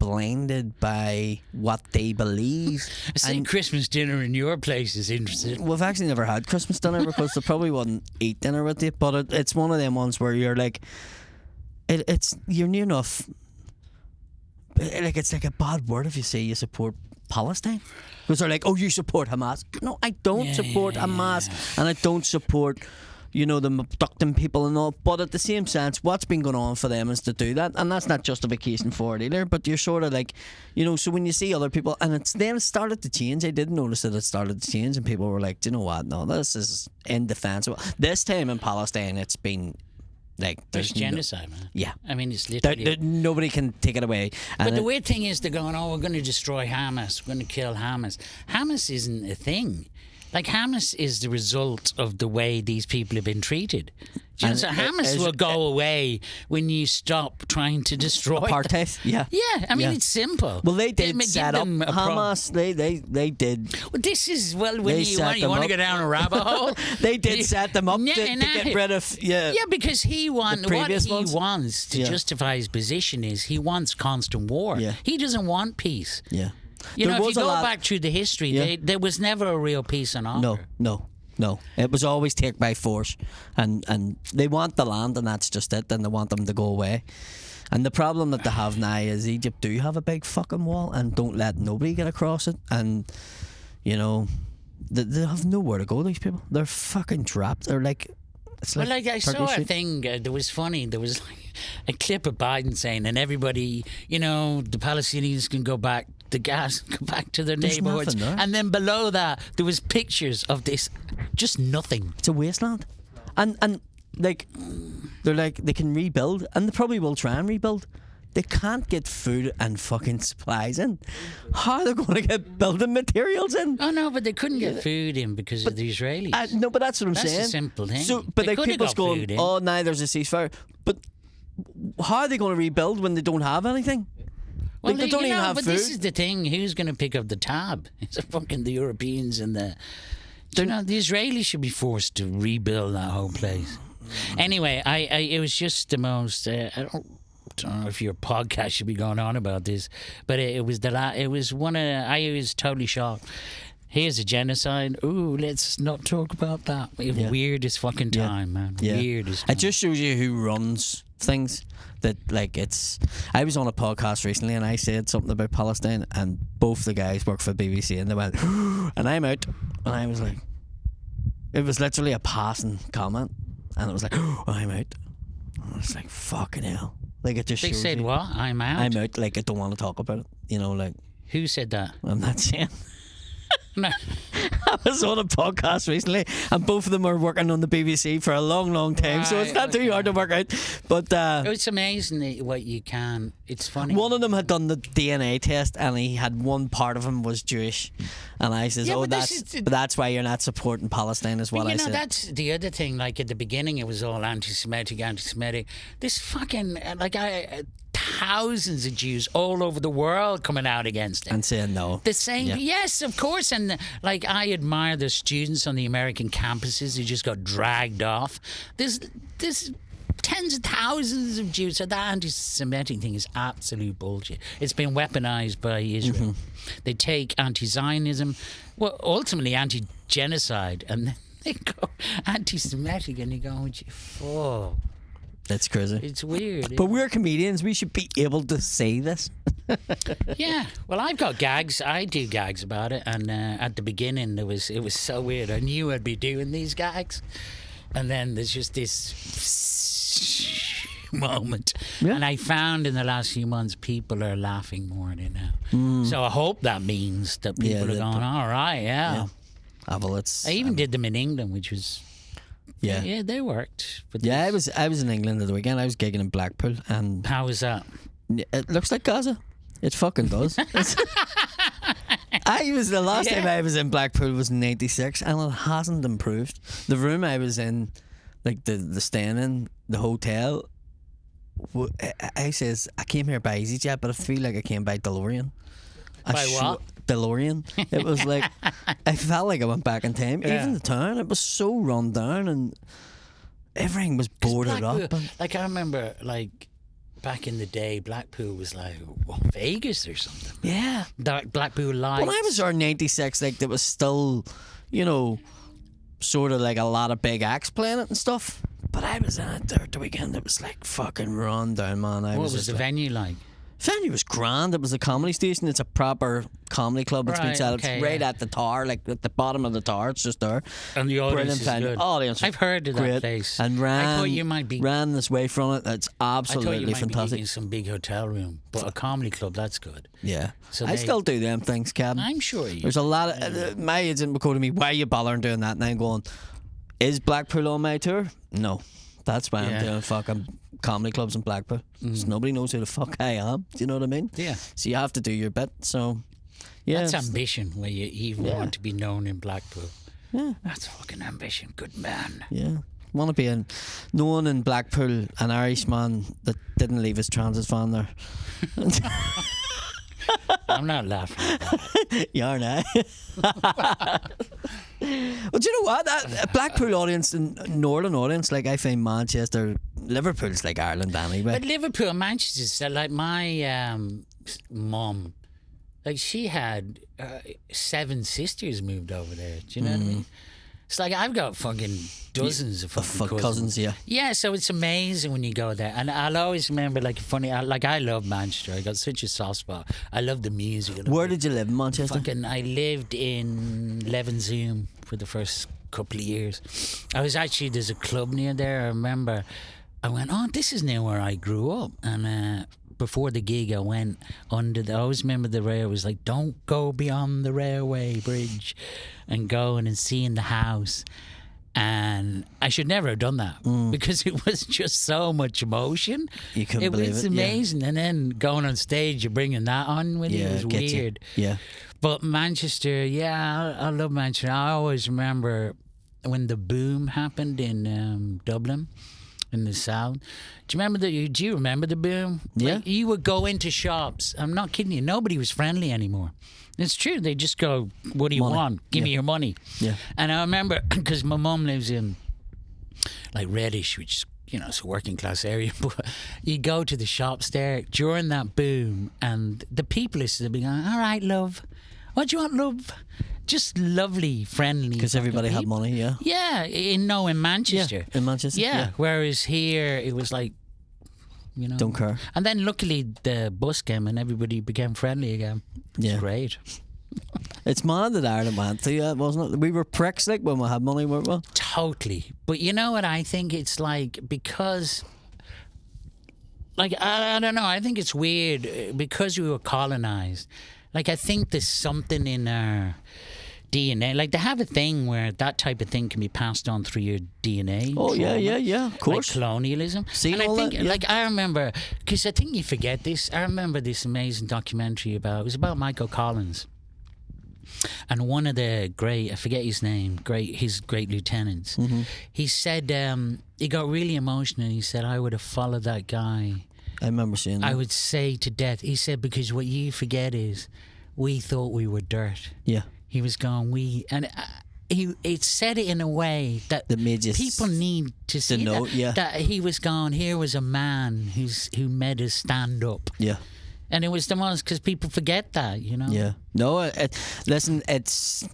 blinded by what they believe. I think Christmas dinner in your place is interesting. We've actually never had Christmas dinner because they probably wouldn't eat dinner with you, but it's one of them ones where you're like, you're near enough. Like, it's like a bad word if you say you support Palestine. Because they're like, oh, you support Hamas. No, I don't support Hamas. And I don't support, them abducting people and all. But at the same sense, what's been going on for them is to do that. And that's not justification for it either. But you're sort of like, so when you see other people, and then it started to change. I did notice that it started to change, and people were like, do you know what? No, this is indefensible. This time in Palestine, it's been like, There's genocide, man. Yeah. I mean, it's literally. Nobody can take it away. But the weird thing is, they're going, "Oh, we're going to destroy Hamas. We're going to kill Hamas." Hamas isn't a thing. Like, Hamas is the result of the way these people have been treated. Do you know, so Hamas will go away when you stop trying to destroy them. apartheid. Yeah. Yeah, I mean, it's simple. Well, they did give set up them a Hamas. They did. Well, this is when They you set want them to up. go down a rabbit hole. They did set them up Yeah, to get rid of. Yeah. Yeah, because what previous he ones? wants to Yeah. justify his position is he wants constant war. Yeah. He doesn't want peace. Yeah. You There know, if was you a go lot- back through the history, Yeah. there was never a real peace on offer. No. No, it was always take by force, and they want the land, and that's just it, and they want them to go away. And the problem that they have now is Egypt do have a big fucking wall and don't let nobody get across it, and you know they have nowhere to go. These people, they're fucking trapped. They're like, it's Well, like I saw Turkish a thing that was funny. There was like a clip of Biden saying, and everybody, the Palestinians can go back, the gas can go back to their There's neighborhoods. nothing there. And then below that, there was pictures of this, just nothing. It's a wasteland, and like they're like they can rebuild, and they probably will try and rebuild. They can't get food and fucking supplies in. How are they going to get building materials in? Oh no, but they couldn't get food in because of the Israelis. No, but that's what I'm That's saying. a simple thing. So, but They like could have people's got going, food in. oh, now there's a ceasefire. But how are they going to rebuild when they don't have anything? Well, Like, they don't even have but food. this is the thing. Who's going to pick up the tab? It's fucking the Europeans and the Israelis should be forced to rebuild that whole place. Anyway, it was just the most. I don't know if your podcast should be going on about this, but it was it was one of. I was totally shocked. Here's a genocide. Ooh, let's not talk about that. Yeah. Weirdest fucking time, man. Yeah. Weirdest time. It just shows you who runs things. That like it's. I was on a podcast recently and I said something about Palestine, and both the guys work for BBC and they went, and I'm out, and I was like, it was literally a passing comment, and it was like, I'm out. And I was like, fucking hell. Like it just. They shows said you, what? I'm out. I'm out. Like I don't want to talk about it. Like Who said that? I'm not saying. No. I was on a podcast recently, and both of them are working on the BBC for a long, long time, so it's Right, not too hard to work out. But It's amazing what you can. It's funny. one of them had done the DNA test, and he had one part of him was Jewish, and I says, Yeah, "Oh, but this but that's why you're not supporting Palestine," is what But I said. that's the other thing. Like at the beginning, it was all anti-Semitic. This fucking thousands of Jews all over the world coming out against it. And saying no. The same, Yeah. yes, of course. And like, I admire the students on the American campuses who just got dragged off. There's tens of thousands of Jews. So that anti-Semitic thing is absolute bullshit. It's been weaponized by Israel. They take anti-Zionism, well, ultimately anti-genocide, and then they go anti-Semitic, and you go, oh, That's crazy. it's weird. But we're comedians. We should be able to say this. Yeah, well, I've got gags. I do gags about it, and at the beginning, it was so weird. I knew I'd be doing these gags, and then there's just this moment, Yeah. and I found in the last few months people are laughing more at it now. So I hope that means that people are that- going, all right, yeah. Well, it's. I even did them in England, which was Yeah. they worked. But Yeah, I was in England at the weekend. I was gigging in Blackpool, and how was that? it looks like Gaza. It fucking does. The last time I was in Blackpool was in '96, and it hasn't improved. The room I was in, like the staying in the hotel, I says I came here by EasyJet, but I feel like I came by DeLorean. By what? DeLorean. It was like I felt like I went back in time. Yeah. Even the town, it was so run down, and everything was boarded up. Blackpool, like I remember, like back in the day, Blackpool was like Vegas or something. Yeah. Blackpool lights. When I was there in '96, like there was still, sort of like a lot of big acts playing it and stuff. But I was in it there at the weekend. It was like fucking run down, man. What was just the like, venue like? venue was grand. It was a comedy station. It's a proper comedy club. It's been Right, set up. okay, It's right yeah. at the tower, like at the bottom of the tower. It's just there. And the audience Brilliant is venue. good. Audience was I've heard of that great. place. And I thought you might be. ran this way from it. It's I thought you absolutely might be fantastic. in some big hotel room, but a comedy club, that's good. Yeah. So I they- still do them things, Cam. I'm sure you. There's a lot of my agent would go to me, why are you bothering doing that? And I'm going, is Blackpool on my tour? No. That's why Yeah. I'm doing fucking comedy clubs in Blackpool. 'Cause nobody knows who the fuck I am. Do you know what I mean? Yeah. So you have to do your bit. So yeah. That's it's- ambition, where you even Yeah. want to be known in Blackpool. Yeah. That's fucking ambition. Good man. Yeah. Want to be in known in Blackpool, an Irishman that didn't leave his transit van there. I'm not laughing at that. You are now. Well, do you know what? That Blackpool audience and Northern audience, like I find Manchester, Liverpool's like Ireland anyway. But Liverpool and Manchester, like my mum, like she had 7 sisters moved over there. Do you know what I mean? It's like I've got fucking dozens of fucking cousins, yeah. Yeah, so it's amazing when you go there. And I'll always remember, like, I love Manchester. I got such a soft spot. I love the music. Where did you live in Manchester? I lived in Levenshulme for the first couple of years. There's a club near there. I remember I went, oh, this is near where I grew up. And before the gig, I went I always remember the rail was like, don't go beyond the railway bridge, and going and seeing the house. And I should never have done that because it was just so much emotion. You couldn't believe it. It was amazing. Yeah. And then going on stage, you're bringing that on with you. It was weird. Yeah. But Manchester, yeah, I love Manchester. I always remember when the boom happened in Dublin, in the south. Do you remember the boom? Yeah. Like, you would go into shops. I'm not kidding you. Nobody was friendly anymore. It's true. They just go, what do you want? Give me your money. Yeah. And I remember, because my mum lives in like Reddish, which is, it's a working class area, but you go to the shops there during that boom, and the people used to be going, all right, love. What do you want, love? Just lovely, friendly. Because everybody had money, yeah. Yeah, in Manchester. Yeah, in Manchester. Yeah. Whereas here, it was like, don't care. And then luckily the bus came and everybody became friendly again. Yeah. It's great. It's mad that Ireland went through that, wasn't it? We were pricks like when we had money, weren't we? Totally. But you know what I think? It's like, because, like, I don't know. I think it's weird because we were colonized. Like, I think there's something in our DNA. Like, they have a thing where that type of thing can be passed on through your DNA. Oh, trauma, yeah, of course. Like colonialism. See and all I think, that? Yeah. like, I remember, because I think you forget this. I remember this amazing documentary it was about Michael Collins. And one of the I forget his name, his great lieutenants, he said, he got really emotional. He said, I would have followed that guy. I remember seeing that. I would say to death. He said, because what you forget is we thought we were dirt. Yeah. He was going, it said it in a way that made you people need to see know, that. yeah. That he was going, here was a man who made us stand up. Yeah. And it was the most, because people forget that, Yeah. No, listen, it's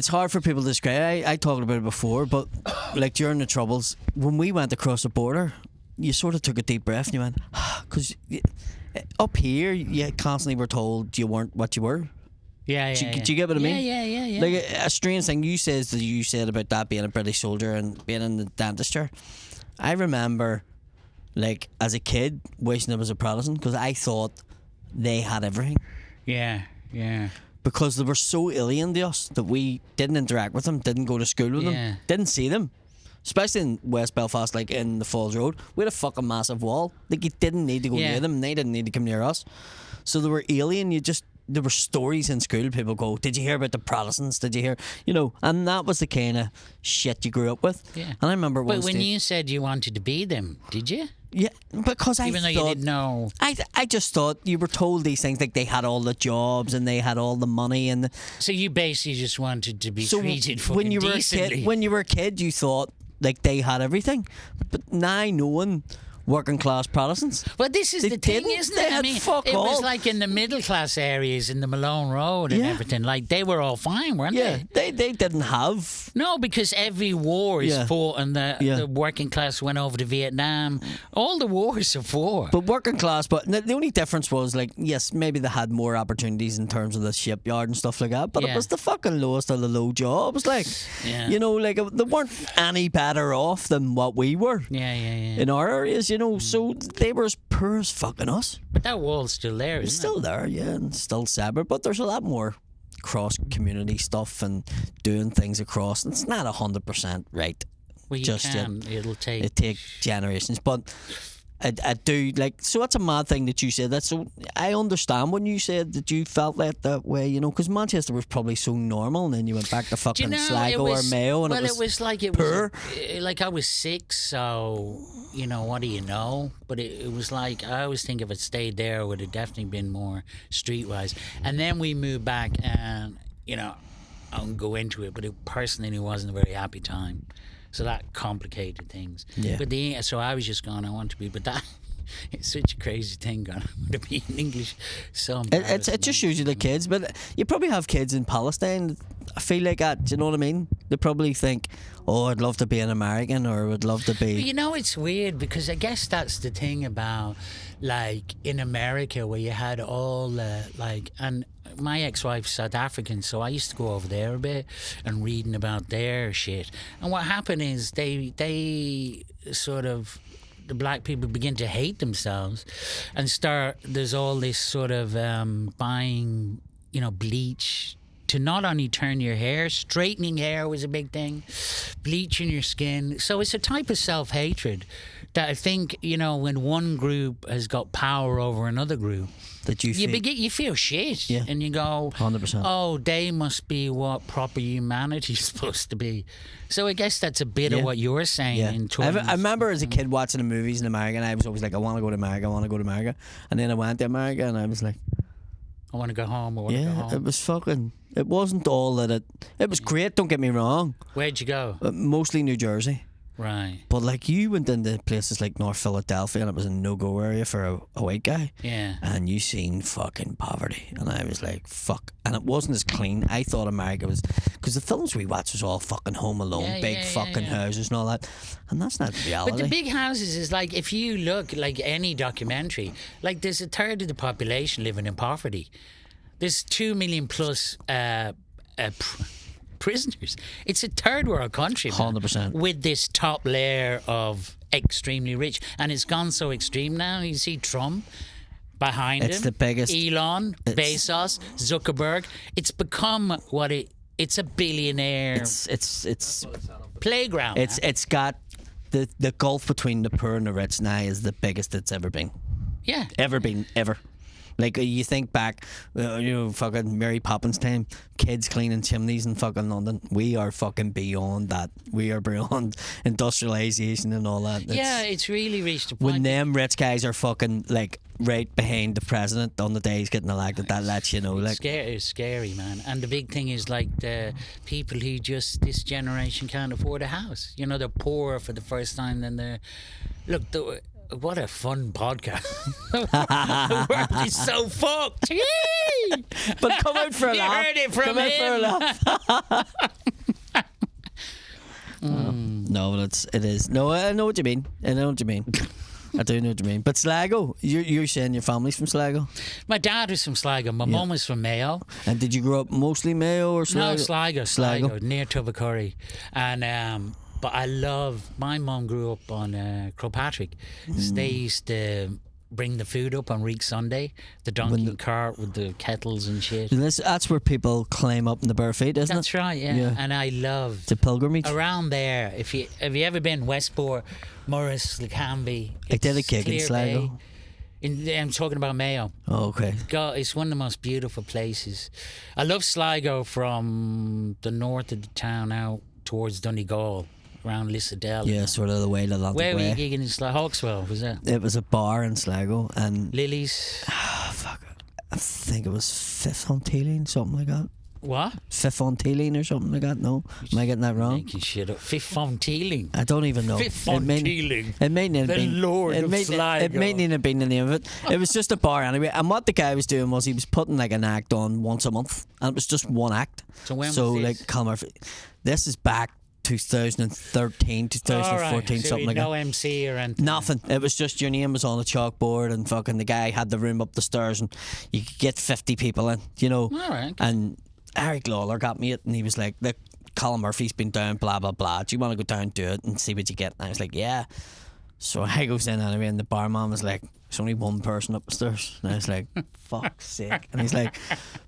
hard for people to describe. I talked about it before, but like during the Troubles, when we went across the border, you sort of took a deep breath and you went, because up here, you constantly were told you weren't what you were. Yeah. Do you get what I mean? Yeah. Like a strange thing you said about that being a British soldier and being in the dentistry. I remember, like, as a kid, wishing I was a Protestant because I thought they had everything. Yeah. Because they were so alien to us that we didn't interact with them, didn't go to school with them, didn't see them. Especially in West Belfast, like in the Falls Road, we had a fucking massive wall. Like, you didn't need to go near them, and they didn't need to come near us. So they were alien. There were stories in school. People go, did you hear about the Protestants? Did you hear? And that was the kind of shit you grew up with. Yeah. And I remember But when you said you wanted to be them, did you? Yeah, because Even though you didn't know. I just thought you were told these things, like they had all the jobs and they had all the money and. So you basically just wanted to be treated fucking when you were decently. a kid, when you were a kid, you thought like they had everything, but now knowing working class Protestants. Well, this is the thing, didn't. isn't They it? had fuck it all. was like in the middle class areas in the Malone Road and Yeah. everything. Like, they were all fine, weren't Yeah, they? they didn't have. No, because every war is fought, and the working class went over to Vietnam. All the wars are fought. But working class, but the only difference was, like, yes, maybe they had more opportunities in terms of the shipyard and stuff like that, but it was the fucking lowest of the low jobs. Like, like they weren't any better off than what we were. Yeah. In our areas, so they were as poor as fucking us. But that wall's still there, It's isn't still there, yeah, and still separate, but there's a lot more cross-community stuff and doing things across. It's not 100% right. Well, you just can. yet. It'll take... It takes generations, but I do, like, so that's a mad thing that you said that. So I understand when you said that you felt that way, because Manchester was probably so normal, and then you went back to fucking Sligo or Mayo, and it was like poor. Like, I was 6, so what do you know? But it was like, I always think if it stayed there, it would have definitely been more streetwise. And then we moved back, and I won't go into it, but it personally wasn't a very happy time. So that complicated things. Yeah. But so I was just going, I want to be, but that it's such a crazy thing going to be in English. So it just shows you the kids, but you probably have kids in Palestine. I feel like that. Do you know what I mean? They probably think, oh, I'd love to be an American, or would love to be. You know, it's weird because I guess that's the thing about, like, in America where you had all, and my ex-wife's South African, so I used to go over there a bit and reading about their shit. And what happened is they sort of, the black people begin to hate themselves and there's all this sort of buying, bleach to not only turn your hair, straightening hair was a big thing, bleaching your skin. So it's a type of self-hatred that I think, when one group has got power over another group, that you feel shit. Yeah. And you go, 100%. oh, they must be what proper humanity is supposed to be. So I guess that's a bit of what you're saying. Yeah. In terms, I remember as a kid watching the movies in America, and I was always like, I want to go to America, I want to go to America. And then I went to America, and I was like, I want to go home. I want to go home. it was fucking. It wasn't all that it was great. Don't get me wrong. Where'd you go? Mostly New Jersey. Right. But like you went into places like North Philadelphia, and it was a no-go area for a white guy. Yeah. And you seen fucking poverty, and I was like, fuck. And it wasn't as clean. I thought America was, because the films we watched was all fucking Home Alone, big fucking houses and all that, and that's not reality. But the big houses is like, if you look like any documentary, like there's a third of the population living in poverty. There's 2 million plus prisoners. It's a third world country, man, 100%. with this top layer of extremely rich, and it's gone so extreme now. You see Trump behind him. It's the biggest. Elon, Bezos, Zuckerberg. It's become it's a billionaire It's playground. it's got the gulf between the poor and the rich now is the biggest it's ever been. Yeah. Ever. Like, you think back, fucking Mary Poppins time, kids cleaning chimneys in fucking London. We are fucking beyond that. We are beyond industrialisation and all that. It's really reached a point. When them rich guys are fucking, like, right behind the president on the day he's getting elected, that lets you know. Like, it's scary, man. And the big thing is, like, the people who this generation can't afford a house. They're poor for the first time, then they're... Look, what a fun podcast. The world is so fucked. Yay! But come out for a laugh. You heard it from come him. Out for a laugh. No, but it is. No, I know what you mean. I do know what you mean. But Sligo, you're saying your family's from Sligo? My dad was from Sligo. My mum was from Mayo. And did you grow up mostly Mayo or Sligo? No, Sligo, near Tubbercurry. And but I love, my mum grew up on Crowpatrick. So they used to bring the food up on Reek Sunday, the donkey cart with the kettles and shit. And that's where people climb up in the bare feet, isn't That's it? right, yeah. And I love the pilgrimage around there. Have you ever been Westport, Morris, Lacambie? I did a gig in Sligo. I'm talking about Mayo. Oh, okay. God, it's one of the most beautiful places. I love Sligo from the north of the town out towards Donegal, around Lissadell. Yeah, sort of the way to Atlantic Where were you Way. gigging in Sligo? Hawkswell, was that? It was a bar in Sligo, and Lily's. fuck, I think it was Fifth on Teeling, something like that. What? Fifth on Teeling or something like that. No, am I getting that wrong? Making shit up. Fifth on Teeling. I don't even know. Fifth on Teeling. It may not have The been. Lord it of may, Sligo. It may not have been the name of it. It was just a bar anyway. And what the guy was doing was he was putting like an act on once a month, and it was just one act. So when was like this? Calmer, this is back 2013, 2014, so something like no that. MC or anything. Nothing. It was just your name was on a chalkboard, and fucking the guy had the room up the stairs, and you could get 50 people in, All right. And Eric Lawler got me it, and he was like, "Look, Colin Murphy's been down, blah blah blah. Do you want to go down, do it, and see what you get?" And I was like, "Yeah." So I goes in anyway, and the barman was like, "There's only one person up the stairs," and I was like, "Fuck's sake!" And he's like,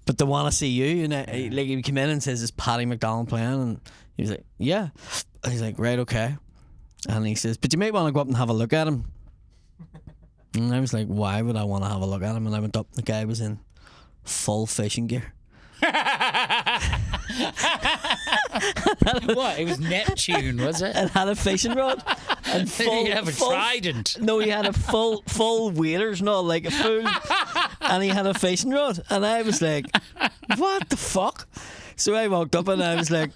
"But they want to see you." And he came in and says, "Is Paddy McDonald playing?" And he was like, "Yeah." And he's like, "Right, okay." And he says, "But you might want to go up and have a look at him." And I was like, "Why would I want to have a look at him?" And I went up, and the guy was in full fishing gear. What? It was Neptune, was it? And had a fishing rod. And Did he have a trident? No, he had a full waders, not like a full. And he had a fishing rod. And I was like, what the fuck? So I walked up and I was like,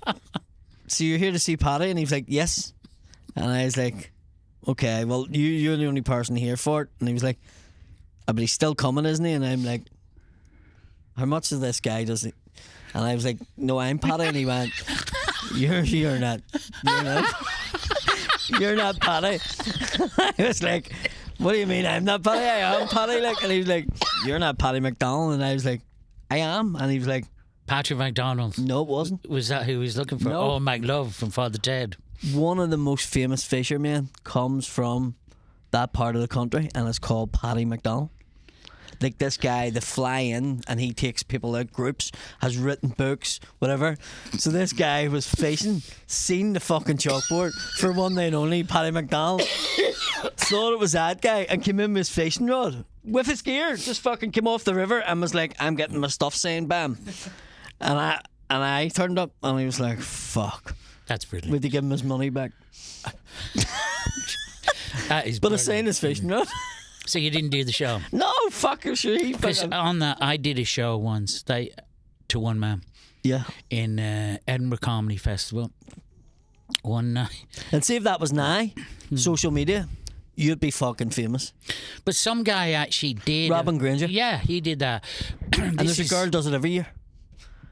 "So you're here to see Paddy?" And he was like, "Yes." And I was like, "Okay, well, you're the only person here for it." And he was like, "But he's still coming, isn't he?" And I'm like, "How much of this guy does he?" And I was like, "No, I'm Paddy." And he went, You're not. You're not Paddy. I was like, what do you mean I'm not Paddy? I am Paddy. Like, and he was like, you're not Paddy McDonnell. And I was like, I am. And he was like, Patrick McDonald. no, it wasn't. Was that who he was looking for? No. Oh, McLove from Father Ted. One of the most famous fishermen comes from that part of the country, and it's called Paddy McDonnell. Like this guy, they fly in and he takes people out, groups, has written books, whatever. So this guy was fishing, seen the fucking chalkboard for one night only, Paddy McDonnell. Thought it was that guy and came in with his fishing rod with his gear, just fucking came off the river and was like, I'm getting my stuff saying bam. And I turned up and he was like, fuck. That's brilliant. We had to give him his money back. That is But I brilliant. signed his fishing rod. So you didn't do the show? No, fuck you, sure. Because on that, I did a show once to one man Yeah. in Edinburgh Comedy Festival one night. And see if that was now, social media, you'd be fucking famous. But some guy actually did. Robin Granger. Yeah, he did that. And there's a girl does it every year.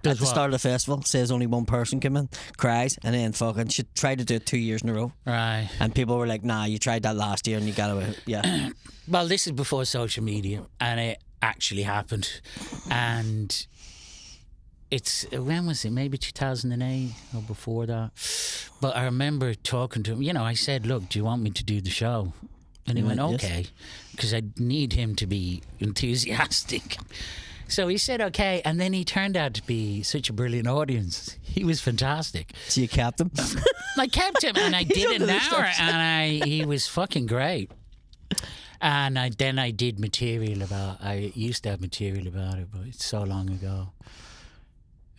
Does At the what? start of the festival, says only one person came in, cries, and then fucking she tried to do it 2 years in a row. Right. And people were like, nah, you tried that last year and you got away. Yeah. Well, this is before social media, and it actually happened. And it's, when was it? Maybe 2008 or before that. But I remember talking to him. You know, I said, look, do you want me to do the show? And he went, went, yes. okay, because I need him to be enthusiastic. So he said, okay, and then he turned out to be such a brilliant audience. He was fantastic. So you capped him. I kept him, and I did under an the hour, stairs. and he was fucking great. And then I did material about. I used to have material about it, but it's so long ago.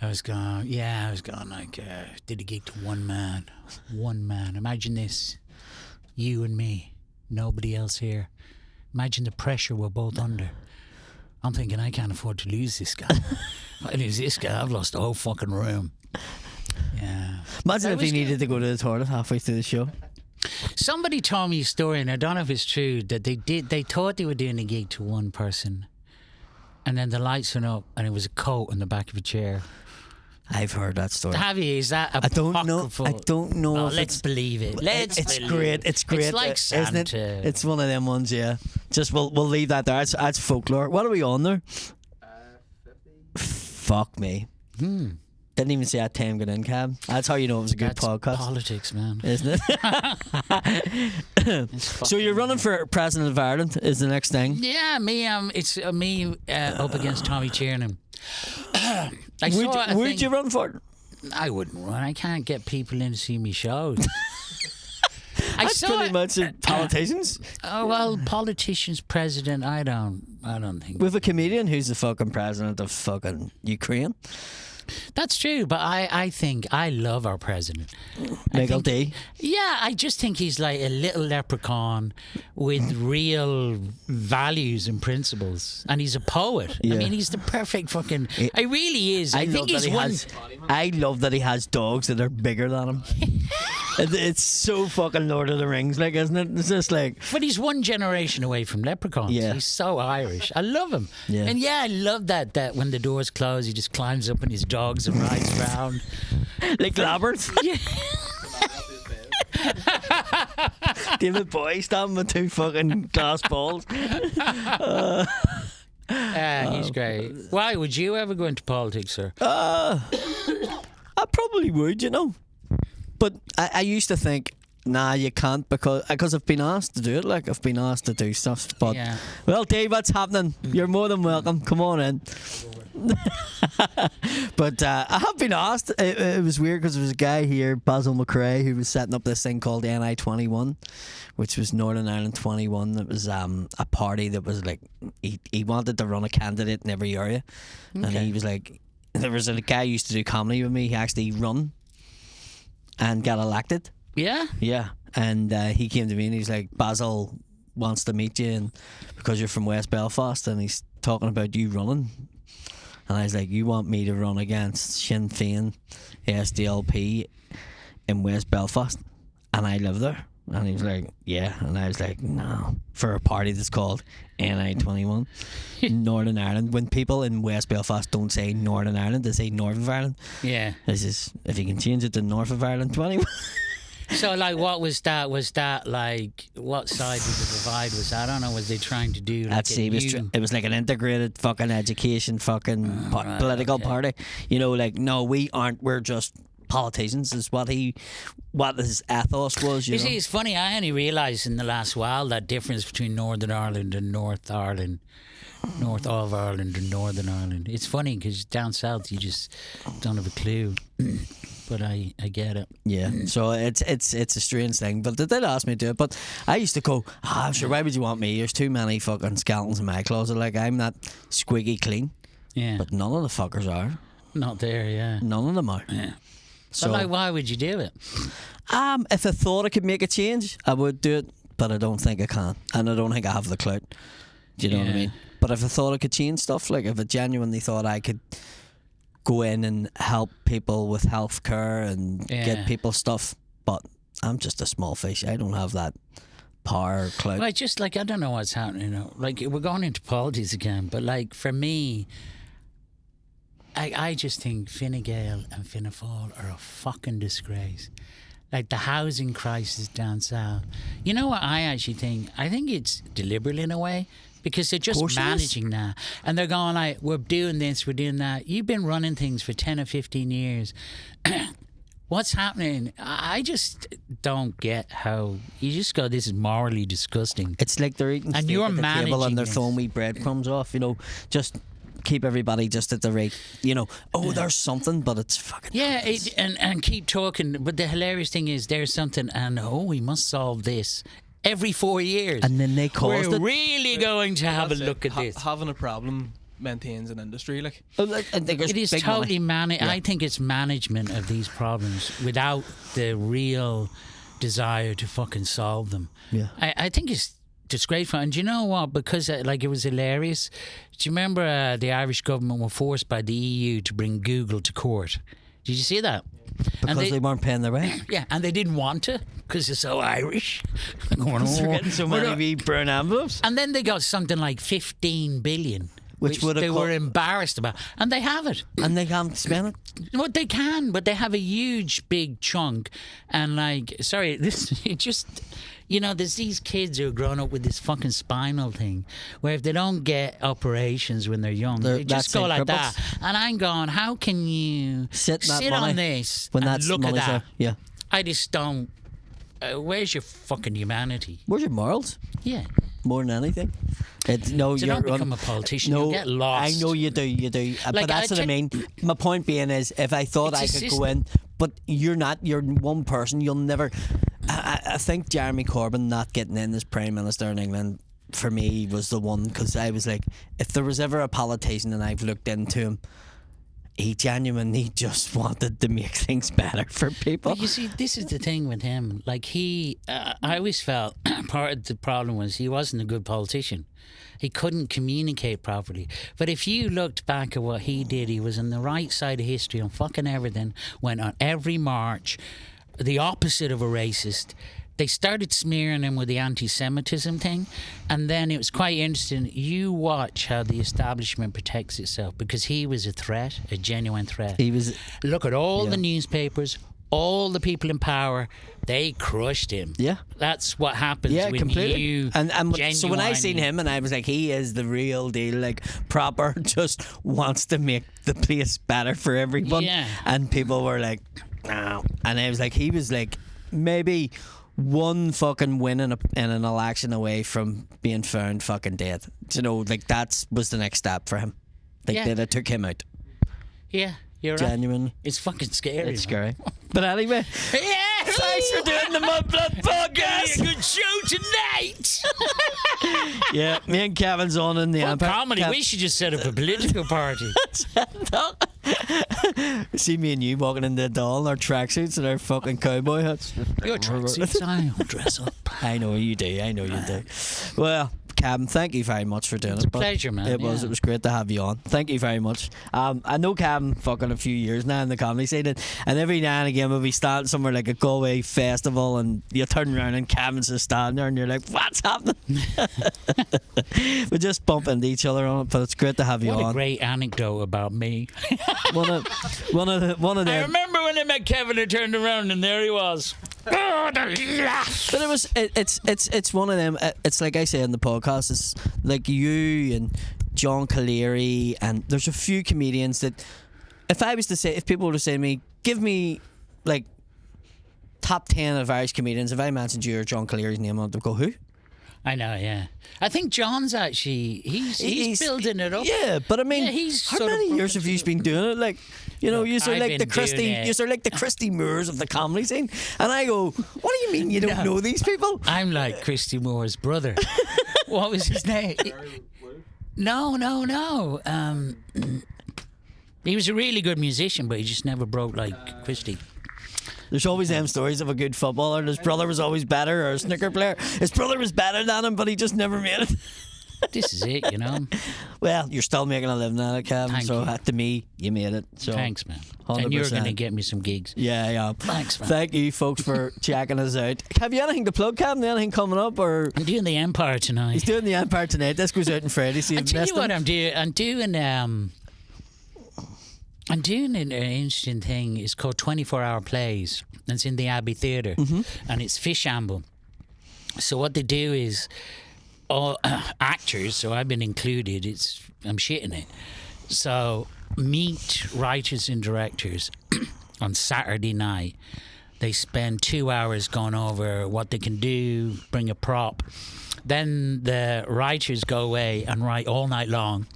I was going like did a gig to one man. Imagine this, you and me, nobody else here. Imagine the pressure we're both under. I'm thinking I can't afford to lose this guy. If I lose this guy, I've lost the whole fucking room. Yeah. Imagine That if he was needed to go to the toilet halfway through the show. Somebody told me a story, and I don't know if it's true, that they thought they were doing a gig to one person, and then the lights went up, and it was a coat on the back of a chair. I've heard that story. Have you? Is that I don't know. apocryphal? I don't know Oh, if let's it's. believe it. It's great. It's great. It's like isn't it? Santa. It's one of them ones. Yeah. Just we'll leave that there. That's folklore. What are we on there? 50. Fuck me. Didn't even see that time get in, cab. That's how you know it was a good That's podcast, politics, man. isn't it? So you're running for president of Ireland is the next thing. Yeah, me. It's me up against Tommy Tiernan. I saw a Would thing- you run for it? I wouldn't run. I can't get people in to see me shows. I That's saw pretty it. much it. Politicians. Oh well, politicians, president. I don't think We have a comedian who's the fucking president of fucking Ukraine. that's true. But I think I love our president. Michael D. Yeah, I just think he's like a little leprechaun with real values and principles, and he's a poet. I Yeah. mean, he's the perfect fucking. He really is. I think he's one. I love that he has dogs that are bigger than him. It's so fucking Lord of the Rings, like, isn't it? It's just like, But he's one generation away from leprechauns. Yeah. He's so Irish. I love him. Yeah. And yeah, I love that when the doors close, he just climbs up on his dogs and rides around. like Labyrinth. Yeah. David Bowie standing with two fucking glass balls. He's great. Why would you ever go into politics, sir? I probably would, you know. But I used to think, nah, you can't because I've been asked to do it. Like, I've been asked to do stuff. But, Yeah. well, Dave, what's happening? You're more than welcome. Come on in. But I have been asked. It was weird because there was a guy here, Basil McRae, who was setting up this thing called NI 21, which was Northern Ireland 21. It was a party that was like he wanted to run a candidate in every area, and he was like, there was a guy who used to do comedy with me. He actually run and got elected. Yeah? Yeah, and he came to me and he's like, Basil wants to meet you, and because you're from West Belfast, and he's talking about you running. And I was like, you want me to run against Sinn Féin, SDLP in West Belfast? And I live there. And he was like, yeah. And I was like, no. For a party that's called NI21, Northern Ireland. When people in West Belfast don't say Northern Ireland, they say North of Ireland. Yeah. This is, if you can change it to North of Ireland 21. So, like, what was that? Was that, like, what side of the divide was that? I don't know, was they trying to do, like, That's it was like an integrated fucking education fucking political party. You know, like, no, we aren't, we're just politicians, is what his ethos was, you know. See, it's funny, I only realised in the last while that difference between Northern Ireland and North Ireland, North of Ireland and Northern Ireland. It's funny because down south you just don't have a clue. But I get it. Yeah, so it's a strange thing. But they did ask me to do it. But I used to go, sure, why would you want me? There's too many fucking skeletons in my closet. Like, I'm not squeaky clean. Yeah. But none of the fuckers are. Not there, yeah. None of them are. Yeah. So, but, like, why would you do it? if I thought I could make a change, I would do it. But I don't think I can. And I don't think I have the clout. Do you know what I mean? But if I thought I could change stuff, like if I genuinely thought I could go in and help people with health care and get people stuff, but I'm just a small fish. I don't have that power or clout. Well, just like, I don't know what's happening. You know? Like, we're going into politics again, but like, for me, I just think Fine Gael and Fianna Fáil are a fucking disgrace. Like, the housing crisis down south. You know what I actually think? I think it's deliberate in a way. Because they're just managing that. And they're going like, we're doing this, we're doing that. You've been running things for 10 or 15 years. What's happening? I just don't get how... You just go, this is morally disgusting. It's like they're eating and steak you're at the managing table and they're this. throwing wee breadcrumbs off, you know, just keep everybody just at the rate, you know, there's something, but it's fucking... Yeah, and keep talking. But the hilarious thing is, there's something, and we must solve this. Every 4 years. And then they caused We're it. really going to have a look at this. Having a problem maintains an industry, like. It is totally I think it's management of these problems without the real desire to fucking solve them. Yeah. I think it's disgraceful. And do you know what? Because like, it was hilarious. Do you remember the Irish government were forced by the EU to bring Google to court? Did you see that? Because they weren't paying their rent. Yeah, and they didn't want to because they're so Irish. They're getting so many wee brown envelopes. And then they got something like 15 billion, which they were embarrassed about. And they have it. And they can't spend it. Well, they can, but they have a huge, big chunk. And like, sorry, it just... You know, there's these kids who are growing up with this fucking spinal thing where if they don't get operations when they're young, they just go like that. And I'm going, how can you sit on this when and that's look at that? Yeah. I just don't... where's your fucking humanity? Where's your morals? Yeah. More than anything. So don't become a politician. No, you'll get lost. I know you do. Like, but that's what I mean. My point being is, if I thought I could go in, but you're not, you're one person, you'll never... I think Jeremy Corbyn not getting in as Prime Minister in England, for me, was the one, because I was like, if there was ever a politician and I've looked into him, he genuinely just wanted to make things better for people. But you see, this is the thing with him. Like, I always felt part of the problem was he wasn't a good politician. He couldn't communicate properly. But if you looked back at what he did, he was on the right side of history on fucking everything, went on every march, the opposite of a racist. They started smearing him with the anti-Semitism thing, and then it was quite interesting. You watch how the establishment protects itself, because he was a threat, a genuine threat. He was. Look at all the newspapers, all the people in power. They crushed him. Yeah, that's what happens. Yeah, when completely. You and so when I seen him, and I was like, he is the real deal. Like, proper, just wants to make the place better for everyone. Yeah. And people were like, no. And I was like, he was like, maybe one fucking win in an election away from being found fucking dead. You know, like, that was the next step for him. Like, they took him out. Yeah, you're genuine. Right. It's fucking scary. It's scary. But anyway, thanks for doing the Mudblood podcast. A good show tonight. Yeah, me and Kevin's on in the Empire. Comedy. We should just set up a political party. See me and you walking into the doll in our tracksuits and our fucking cowboy hats. Your tracksuits, I don't dress up. I know you do. Well, Kevin, thank you very much for doing It's it. a pleasure, man. It was great to have you on. Thank you very much. I know Kevin fucking a few years now in the comedy scene, and every now and again we'll be standing somewhere like a Galway festival, and you turn around and Kevin's just standing there, and you're like, "What's happening?" We just bump into each other on it, but it's great to have you What on. a great anecdote about me. One of I them. remember when I met Kevin, I turned around and there he was. Oh, the laugh. But it's one of them. It's like I say in the podcast. It's like you and John Caleri, and there's a few comedians that, if people were to say to me, give me like top 10 of Irish comedians, if I mentioned you or John Caleri's name, I'd go, who? I know, yeah. I think John's actually he's building it up. Yeah, but I mean, Yeah, he's how sort of many years have you been doing it? Like, you know, Look, you're I've like the been Christy, doing it. you're like the Christy Moores of the comedy scene, and I go, what do you mean you don't know these people? I'm like Christy Moore's brother. What was his name? No. He was a really good musician, but he just never broke like Christy. There's always them stories of a good footballer, and his brother was always better, or a snooker player. His brother was better than him, but he just never made it. This is it, you know. Well, you're still making a living at it, Kevin. Thank So you. To me, you made it. So Thanks, man. And you're 100%. going to get me some gigs. Yeah. Thanks, man. Thank you, folks, for checking us out. Have you anything to plug, Kevin? Anything coming up, or I'm doing the Empire he's tonight. doing the Empire tonight? This goes out on Friday. So I you've tell missed you what him. I'm doing an interesting thing. It's called 24-hour plays. And it's in the Abbey Theatre. Mm-hmm. And it's Fishamble. So what they do is all actors, so I've been included, I'm shitting it. So meet writers and directors on Saturday night. They spend 2 hours going over what they can do, bring a prop. Then the writers go away and write all night long.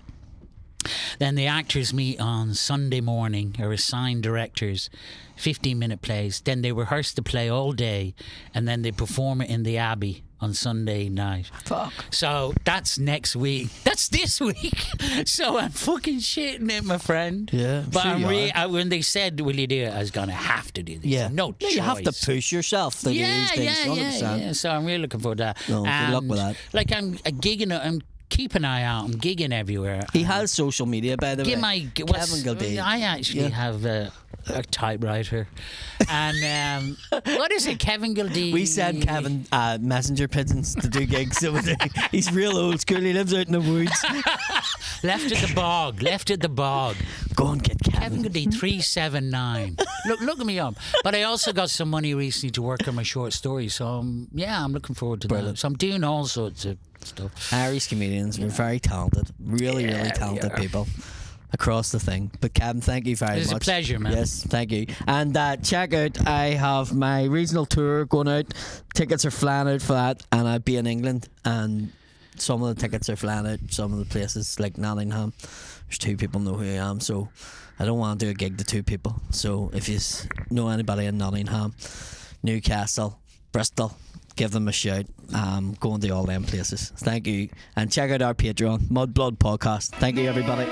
Then the actors meet on Sunday morning, are assigned directors, 15-minute plays. Then they rehearse the play all day, and then they perform it in the Abbey on Sunday night. Fuck. So that's next week. That's this week. So I'm fucking shitting it, my friend. Yeah, I'm But sure you are. when they said, will you do it, I was going to have to do this. Yeah. No choice. You have to push yourself to do these things. 100%. Yeah. So I'm really looking forward to that. No, good luck with And, that. Like I'm gigging, I'm keep an eye out. I'm gigging everywhere. He has social media, by the way. Kevin Gildea. I actually Yeah. have a typewriter. And what is it, Kevin Gildea? We send Kevin messenger pigeons to do gigs. So he's real old school. He lives out in the woods. Left at the bog. Go and get Kevin Kevin. Gildea 379. Look at me up. But I also got some money recently to work on my short story. So I'm looking forward to Brilliant. that. So I'm doing all sorts of stuff. Irish comedians, we're very talented. Really talented people across the thing. But Kevin, thank you very It's much. a pleasure, man. Yes, thank you. And check out, I have my regional tour going out. Tickets are flying out for that, and I'll be in England, and some of the tickets are flying out, some of the places like Nottingham. There's 2 people know who I am, so I don't want to do a gig to 2 people. So if you know anybody in Nottingham, Newcastle, Bristol, give them a shout. Go and do all them places. Thank you. And check out our Patreon, Mudblood Podcast. Thank you, everybody.